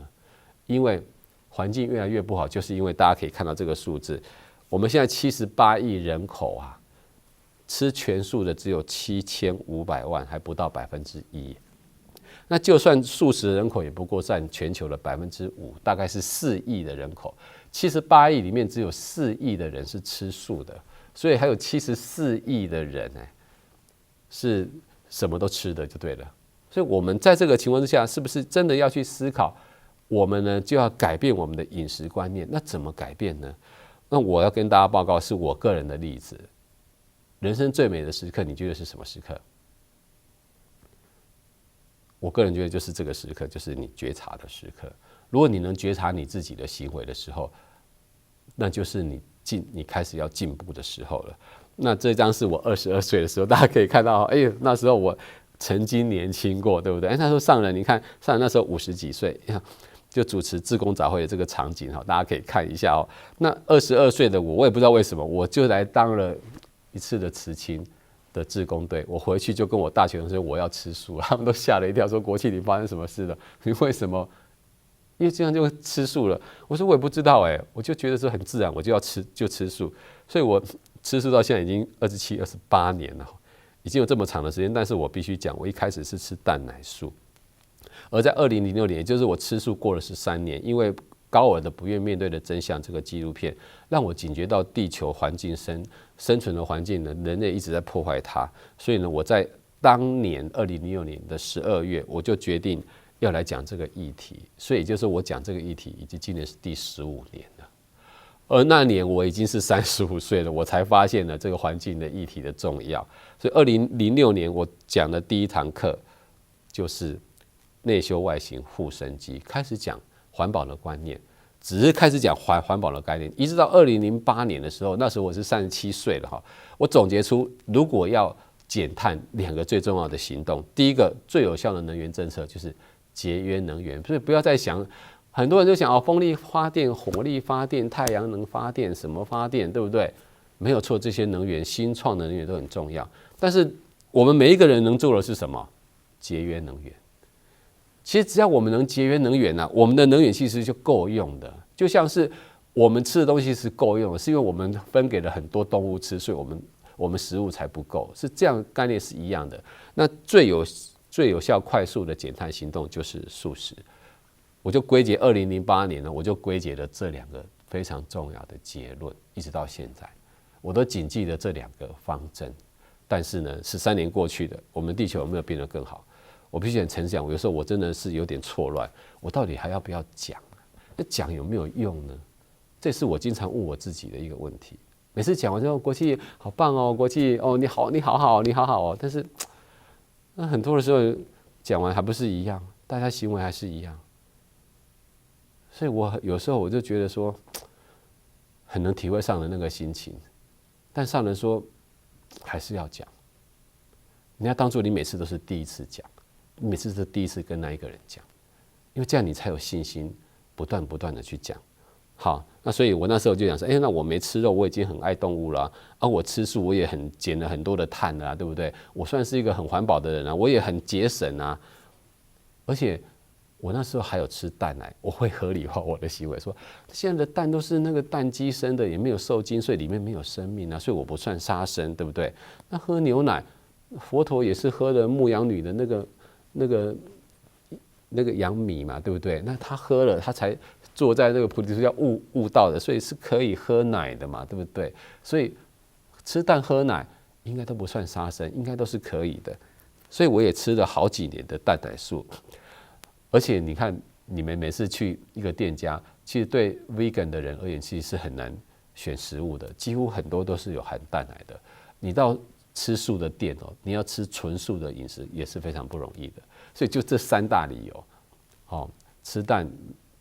因为环境越来越不好，就是因为大家可以看到这个数字，我们现在78亿人口啊，吃全素的只有7500万，还不到1%。那就算素食人口也不过占全球的5%，大概是4亿的人口，78亿里面只有4亿的人是吃素的。所以还有74亿的人是什么都吃的就对了。所以我们在这个情况之下，是不是真的要去思考，我们呢就要改变我们的饮食观念？那怎么改变呢？那我要跟大家报告是我个人的例子。人生最美的时刻，你觉得是什么时刻？我个人觉得就是这个时刻，就是你觉察的时刻。如果你能觉察你自己的行为的时候，那就是你开始要进步的时候了。那这张是我22岁的时候，大家可以看到，那时候我曾经年轻过，对不对？那时候上人，你看上人那时候50几岁，就主持志工早会的这个场景，大家可以看一下哦。那22岁的我也不知道为什么，我就来当了一次的慈青的志工队。我回去就跟我大学同学说我要吃素，他们都吓了一跳，说国庆你发生什么事了？你为什么？因为这样就会吃素了。我说我也不知道我就觉得是很自然，我就要吃素，所以我吃素到现在已经27、28年了，已经有这么长的时间。但是我必须讲，我一开始是吃蛋奶素，而在2006年，也就是我吃素过了13年，因为高尔的不愿面对的真相这个纪录片，让我警觉到地球环境生存的环境呢，人类一直在破坏它。所以呢，我在当年2006年的12月，我就决定要来讲这个议题，所以就是我讲这个议题，已经今年是第15年了。而那年我已经是35岁了，我才发现了这个环境的议题的重要。所以2006年我讲的第一堂课就是内修外形护生机，开始讲环保的观念，只是开始讲环保的概念，一直到2008年的时候，那时候我是37岁了哈，我总结出如果要减碳2个最重要的行动，第一个最有效的能源政策就是节约能源。所以不要再想，很多人就想风力发电、火力发电、太阳能发电什么发电，对不对？没有错，这些能源新创的能源都很重要，但是我们每一个人能做的是什么？节约能源。其实只要我们能节约能源我们的能源其实就够用的。就像是我们吃的东西是够用的，是因为我们分给了很多动物吃，所以我们食物才不够，是这样概念是一样的。那最有效、快速的减碳行动就是素食。我就归结2008年呢，我就归结了这2个非常重要的结论，一直到现在，我都谨记了这2个方针。但是呢，13年过去了，我们地球有没有变得更好？我必须很诚实讲，有时候我真的是有点错乱，我到底还要不要讲？那讲有没有用呢？这是我经常问我自己的一个问题。每次讲完之后，国际好棒哦，国际哦，你好哦，但是那很多的时候讲完还不是一样，大家行为还是一样。所以我有时候我就觉得说，很能体会上人那个心情，但上人说还是要讲。你要当作你每次都是第一次讲，你每次是第一次跟那一个人讲，因为这样你才有信心不断的去讲。好，那所以我那时候就想说，那我没吃肉，我已经很爱动物了我吃素，我也减了很多的碳了对不对？我算是一个很环保的人我也很节省而且我那时候还有吃蛋奶，我会合理化我的行为，说现在的蛋都是那个蛋鸡生的，也没有受精，所以里面没有生命所以我不算杀生，对不对？那喝牛奶，佛陀也是喝了牧羊女的那个杨米嘛，对不对？那他喝了，他才坐在那个菩提树下悟道的，所以是可以喝奶的嘛，对不对？所以吃蛋喝奶应该都不算杀生，应该都是可以的。所以我也吃了好几年的蛋奶素，而且你看，你们每次去一个店家，其实对 vegan 的人而言，其实是很难选食物的，几乎很多都是有含蛋奶的。你到吃素的店哦，你要吃纯素的饮食也是非常不容易的。所以就这3大理由，哦，吃蛋，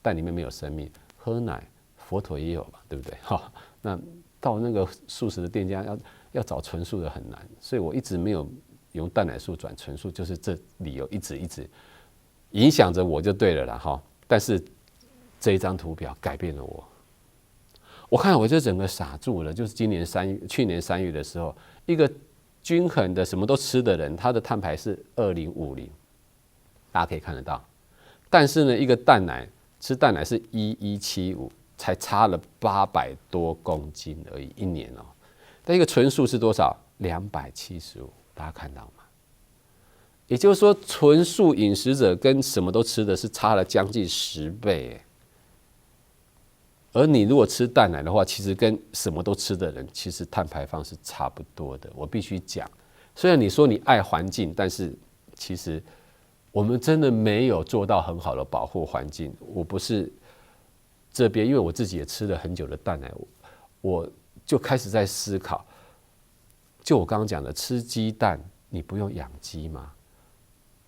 蛋里面没有生命；喝奶，佛陀也有嘛，对不对？好，那到那个素食的店家要找纯素的很难，所以我一直没有用蛋奶素转纯素，就是这理由一直影响着我就对了啦哈。但是这一张图表改变了我，我看我就整个傻住了。就是去年3月的时候，一个均衡的什么都吃的人，他的碳排是2050。大家可以看得到，但是呢，一个吃蛋奶是1175，才差了800多公斤而已，1年哦。但一个纯素是多少？275，大家看到吗？也就是说，纯素饮食者跟什么都吃的是差了将近10倍，而你如果吃蛋奶的话，其实跟什么都吃的人，其实碳排放是差不多的。我必须讲，虽然你说你爱环境，但是其实我们真的没有做到很好的保护环境。我不是这边，因为我自己也吃了很久的蛋奶，我就开始在思考，就我刚刚讲的，吃鸡蛋你不用养鸡吗？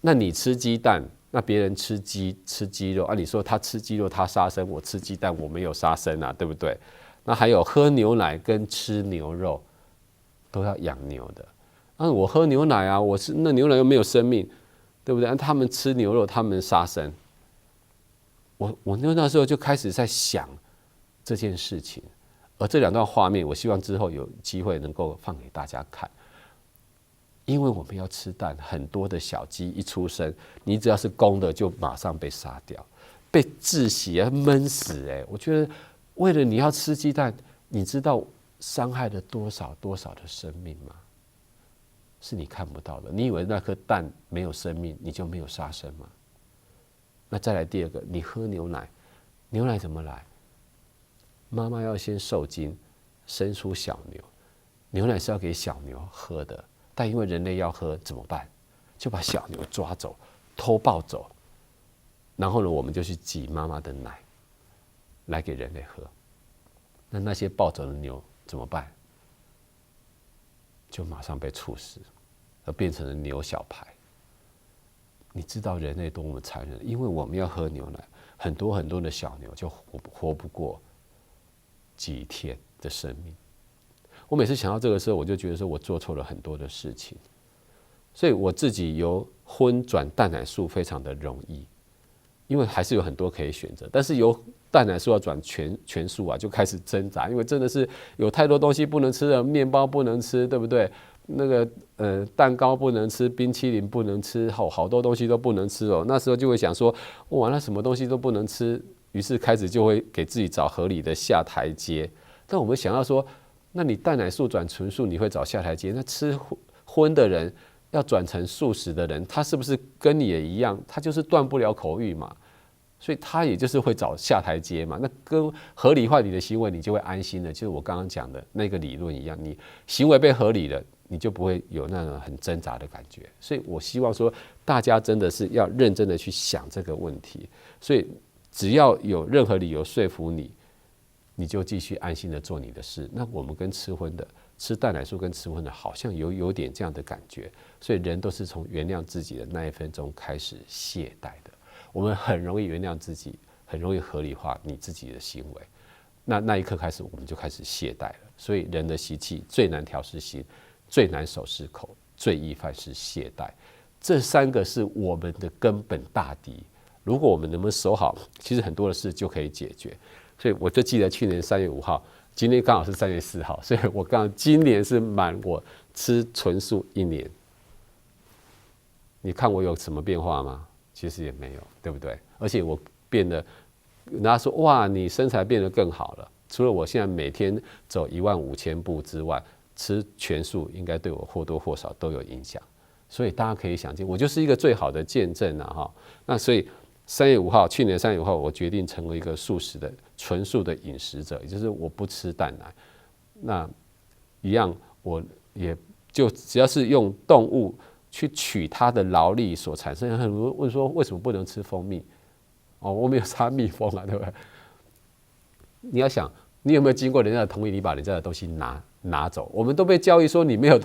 那你吃鸡蛋，那别人吃鸡肉啊？你说他吃鸡肉他杀生，我吃鸡蛋我没有杀生啊，对不对？那还有喝牛奶跟吃牛肉都要养牛的，我喝牛奶啊，那牛奶又没有生命。对不对？他们吃牛肉，他们杀生。我那时候就开始在想这件事情，而这2段画面，我希望之后有机会能够放给大家看。因为我们要吃蛋，很多的小鸡一出生，你只要是公的，就马上被杀掉，被窒息啊，闷死我觉得为了你要吃鸡蛋，你知道伤害了多少的生命吗？是你看不到的。你以为那颗蛋没有生命，你就没有杀生吗？那再来第2个，你喝牛奶，牛奶怎么来？妈妈要先受精，生出小牛，牛奶是要给小牛喝的，但因为人类要喝怎么办？就把小牛抓走，偷抱走，然后呢，我们就去挤妈妈的奶来给人类喝。那些抱走的牛怎么办？就马上被处死，而变成了牛小排。你知道人类多么残忍？因为我们要喝牛奶，很多的小牛就活不过几天的生命。我每次想到这个时候，我就觉得说我做错了很多的事情。所以我自己由荤转蛋奶素非常的容易，因为还是有很多可以选择。但是由蛋奶素要转全素啊，就开始挣扎，因为真的是有太多东西不能吃了，面包不能吃，对不对？那个蛋糕不能吃，冰淇淋不能吃，好多东西都不能吃哦。那时候就会想说，哇，那什么东西都不能吃，于是开始就会给自己找合理的下台阶。但我们想要说，那你蛋奶素转纯素，你会找下台阶？那吃荤的人要转成素食的人，他是不是跟你也一样？他就是断不了口欲嘛。所以他也就是会找下台阶嘛，那跟合理化你的行为，你就会安心了。就是我刚刚讲的那个理论一样，你行为被合理了，你就不会有那种很挣扎的感觉。所以我希望说，大家真的是要认真的去想这个问题。所以只要有任何理由说服你，你就继续安心的做你的事。那我们跟吃荤的、吃蛋奶素跟吃荤的，好像有点这样的感觉。所以人都是从原谅自己的那1分钟开始懈怠的。我们很容易原谅自己，很容易合理化你自己的行为。那一刻开始，我们就开始懈怠了。所以人的习气最难调是心，最难守是口，最易犯是懈怠。这3个是我们的根本大敌。如果我们能不能守好，其实很多的事就可以解决。所以我就记得去年3月5号，今天刚好是3月4号，所以我刚今年是满我吃纯素1年。你看我有什么变化吗？其实也没有，对不对？而且我变得，人家说哇，你身材变得更好了。除了我现在每天走15000步之外，吃全素应该对我或多或少都有影响。所以大家可以想见，我就是一个最好的见证啊哈。那所以去年3月5号，我决定成为一个纯素的饮食者，也就是我不吃蛋奶。那一样，我也就只要是用动物去取它的劳力所产生。很多人问说，为什么不能吃蜂蜜？哦，我没有杀蜜蜂啊，对不对？你要想，你有没有经过人家的同意，你把人家的东西拿走？我们都被教育说，你没有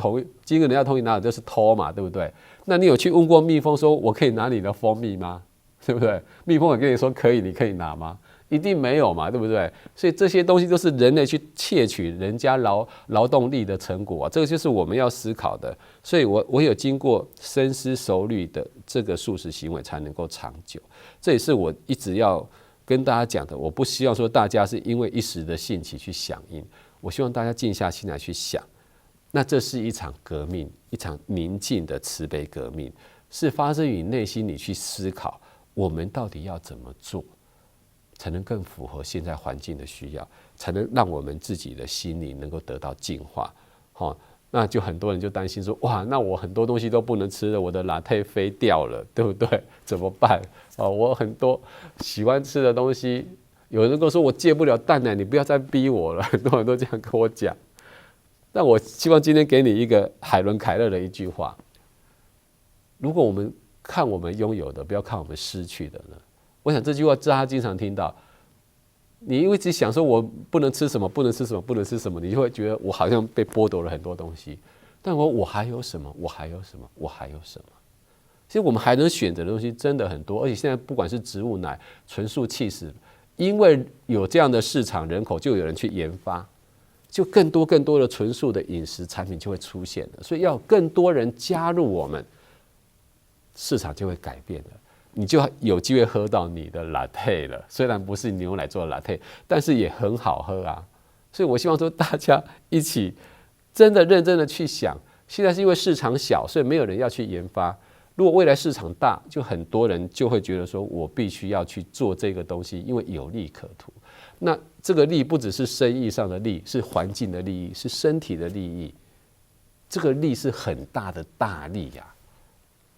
经过人家的同意拿走就是偷嘛，对不对？那你有去问过蜜蜂说，我可以拿你的蜂蜜吗？对不对？蜜蜂也跟你说可以，你可以拿吗？一定没有嘛，对不对？所以这些东西都是人类去窃取人家劳动力的成果啊，这个就是我们要思考的。所以我有经过深思熟虑的这个素食行为才能够长久，这也是我一直要跟大家讲的。我不希望说大家是因为一时的兴起去响应，我希望大家静下心来去想，那这是一场革命，一场宁静的慈悲革命，是发生于内心里去思考，我们到底要怎么做，才能更符合现在环境的需要，才能让我们自己的心灵能够得到净化。那就很多人就担心说，哇，那我很多东西都不能吃了，我的latte飞掉了，对不对？怎么办？我很多喜欢吃的东西，有人跟我说我戒不了蛋奶，你不要再逼我了。很多人都这样跟我讲。但我希望今天给你一个海伦凯勒的一句话：如果我们看我们拥有的，不要看我们失去的呢？我想这句话大家经常听到。你因为只想说我不能吃什么，不能吃什么，不能吃什么，你就会觉得我好像被剥夺了很多东西。但我还有什么？我还有什么？我还有什么？其实我们还能选择的东西真的很多，而且现在不管是植物奶、纯素起司，因为有这样的市场人口，就有人去研发，就更多的纯素的饮食产品就会出现了。所以要有更多人加入我们，市场就会改变了。你就有机会喝到你的 latte 了，虽然不是牛奶做的 latte， 但是也很好喝啊。所以我希望说大家一起真的认真的去想，现在是因为市场小，所以没有人要去研发。如果未来市场大，就很多人就会觉得说我必须要去做这个东西，因为有利可图。那这个利不只是生意上的利，是环境的利益，是身体的利益，这个利是很大的大利呀。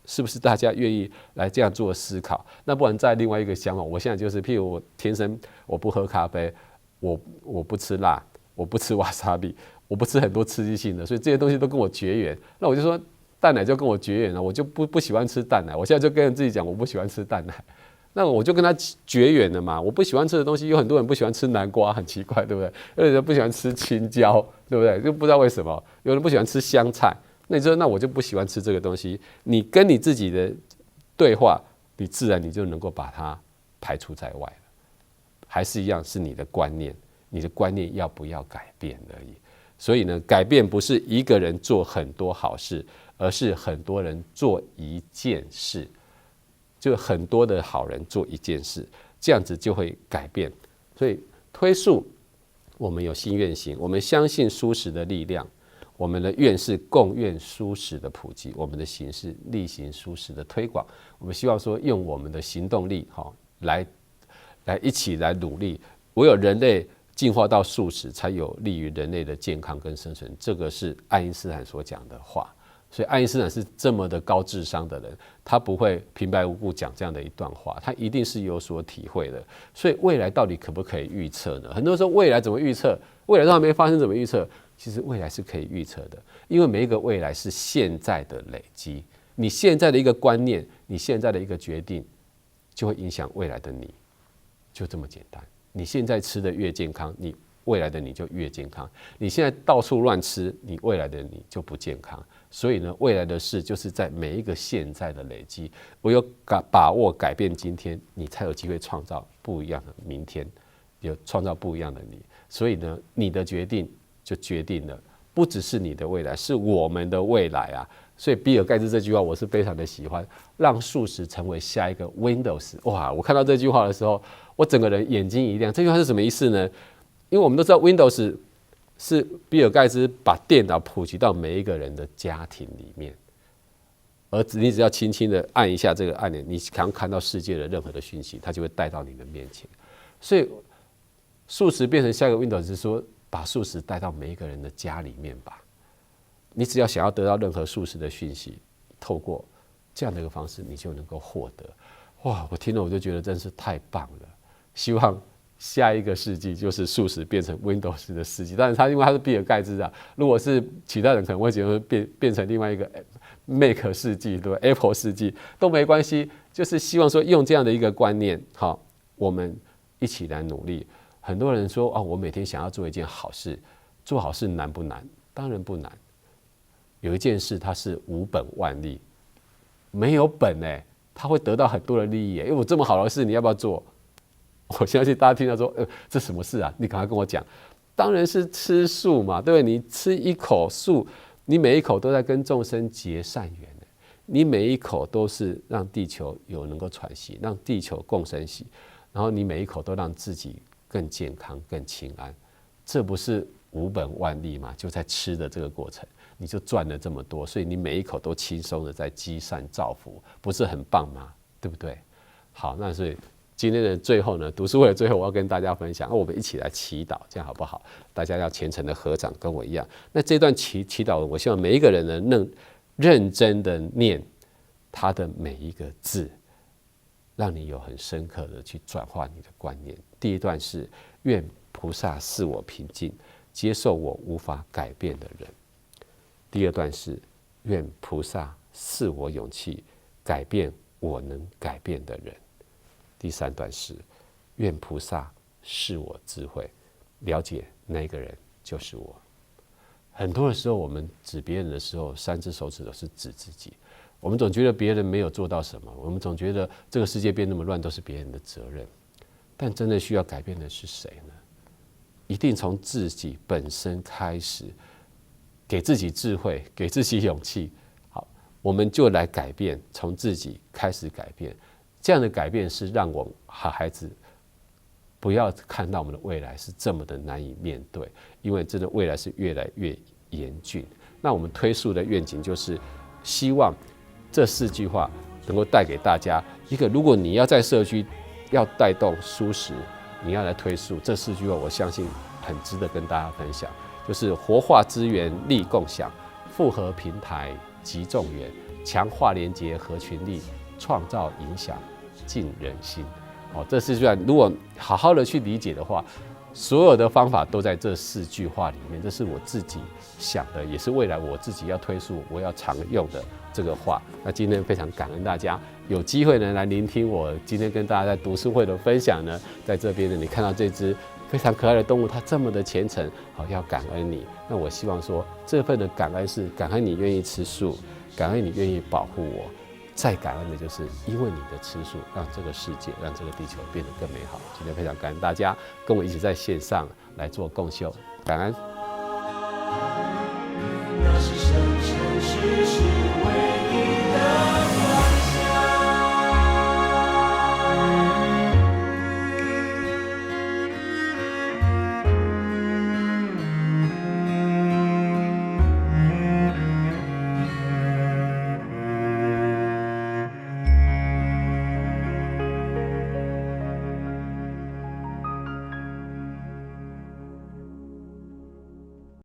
是不是大家愿意来这样做思考？那不然再另外一个想法，我现在就是，譬如我天生我不喝咖啡，我不吃辣，我不吃瓦萨比，我不吃很多刺激性的，所以这些东西都跟我绝缘。那我就说蛋奶就跟我绝缘了，我就不喜欢吃蛋奶。我现在就跟自己讲，我不喜欢吃蛋奶，那我就跟他绝缘了嘛。我不喜欢吃的东西，有很多人不喜欢吃南瓜，很奇怪，对不对？有人不喜欢吃青椒，对不对？就不知道为什么。有人不喜欢吃香菜。那你说，那我就不喜欢吃这个东西。你跟你自己的对话，你自然你就能够把它排除在外了。还是一样，是你的观念，你的观念要不要改变而已。所以呢，改变不是一个人做很多好事，而是很多人做一件事，就很多的好人做一件事，这样子就会改变。所以推素，我们有心愿行，我们相信蔬食的力量。我们的愿是共愿蔬食的普及，我们的行是力行蔬食的推广。我们希望说用我们的行动力，来一起来努力。唯有人类进化到素食，才有利于人类的健康跟生存。这个是爱因斯坦所讲的话。所以爱因斯坦是这么的高智商的人，他不会平白无故讲这样的一段话，他一定是有所体会的。所以未来到底可不可以预测呢？很多人说未来怎么预测？未来都还没发生，怎么预测？其实未来是可以预测的，因为每一个未来是现在的累积。你现在的一个观念，你现在的一个决定，就会影响未来的你，就这么简单。你现在吃的越健康，你未来的你就越健康。你现在到处乱吃，你未来的你就不健康。所以呢，未来的事就是在每一个现在的累积。唯有把握改变今天，你才有机会创造不一样的明天，有创造不一样的你。所以呢，你的决定就决定了，不只是你的未来，是我们的未来啊！所以比尔盖茨这句话我是非常的喜欢，让素食成为下一个 Windows。哇！我看到这句话的时候，我整个人眼睛一亮。这句话是什么意思呢？因为我们都知道 Windows 是比尔盖茨把电脑普及到每一个人的家庭里面，而你只要轻轻的按一下这个按钮，你看到世界的任何的讯息，它就会带到你的面前。所以素食变成下一个 Windows 是说，把素食带到每一个人的家里面吧。你只要想要得到任何素食的讯息，透过这样的一个方式，你就能够获得。哇，我听了我就觉得真是太棒了。希望下一个世纪就是素食变成 Windows 的世纪。但是因为他是比尔盖茨啊，如果是其他人可能会觉得变成另外一个 Mac 世纪，对吧 ？Apple 世纪都没关系，就是希望说用这样的一个观念，好，我们一起来努力。很多人说我每天想要做一件好事，做好事难不难？当然不难。有一件事它是无本万利，没有本它会得到很多的利益因为我这么好的事，你要不要做？我相信大家听到说，这什么事啊？你赶快跟我讲。当然是吃素嘛，对不对？你吃一口素，你每一口都在跟众生结善缘，你每一口都是让地球有能够喘息，让地球共生息，然后你每一口都让自己更健康、更清安，这不是无本万利吗？就在吃的这个过程，你就赚了这么多，所以你每一口都轻松的在积善造福，不是很棒吗？对不对？好，那所以今天的最后呢，读书会的最后，我要跟大家分享，我们一起来祈祷，这样好不好？大家要虔诚的合掌，跟我一样。那这段祈祷，我希望每一个人呢，能认真的念他的每一个字，让你有很深刻的去转化你的观念。第一段是愿菩萨赐我平静，接受我无法改变的人。第二段是愿菩萨赐我勇气，改变我能改变的人。第三段是愿菩萨赐我智慧，了解那个人就是我。很多的时候，我们指别人的时候，3只手指都是指自己。我们总觉得别人没有做到什么，我们总觉得这个世界变那么乱都是别人的责任。但真的需要改变的是谁呢？一定从自己本身开始，给自己智慧，给自己勇气。好，我们就来改变，从自己开始改变。这样的改变是让我们孩子不要看到我们的未来是这么的难以面对，因为真的未来是越来越严峻。那我们推素的愿景就是希望这4句话能够带给大家一个，如果你要在社区要带动素食，你要来推素，这4句话我相信很值得跟大家分享，就是活化资源力共享，复合平台集众缘，强化连结合群力，创造影响尽人心。这4句话如果好好的去理解的话，所有的方法都在这4句话里面。这是我自己想的，也是未来我自己要推素我要常用的这个话。那今天非常感恩大家有机会呢来聆听我今天跟大家在读书会的分享呢。在这边呢，你看到这只非常可爱的动物，它这么的虔诚，好要感恩你。那我希望说，这份的感恩是感恩你愿意吃素，感恩你愿意保护我。再感恩的就是因为你的吃素，让这个世界，让这个地球变得更美好。今天非常感恩大家跟我一起在线上来做共修，感恩。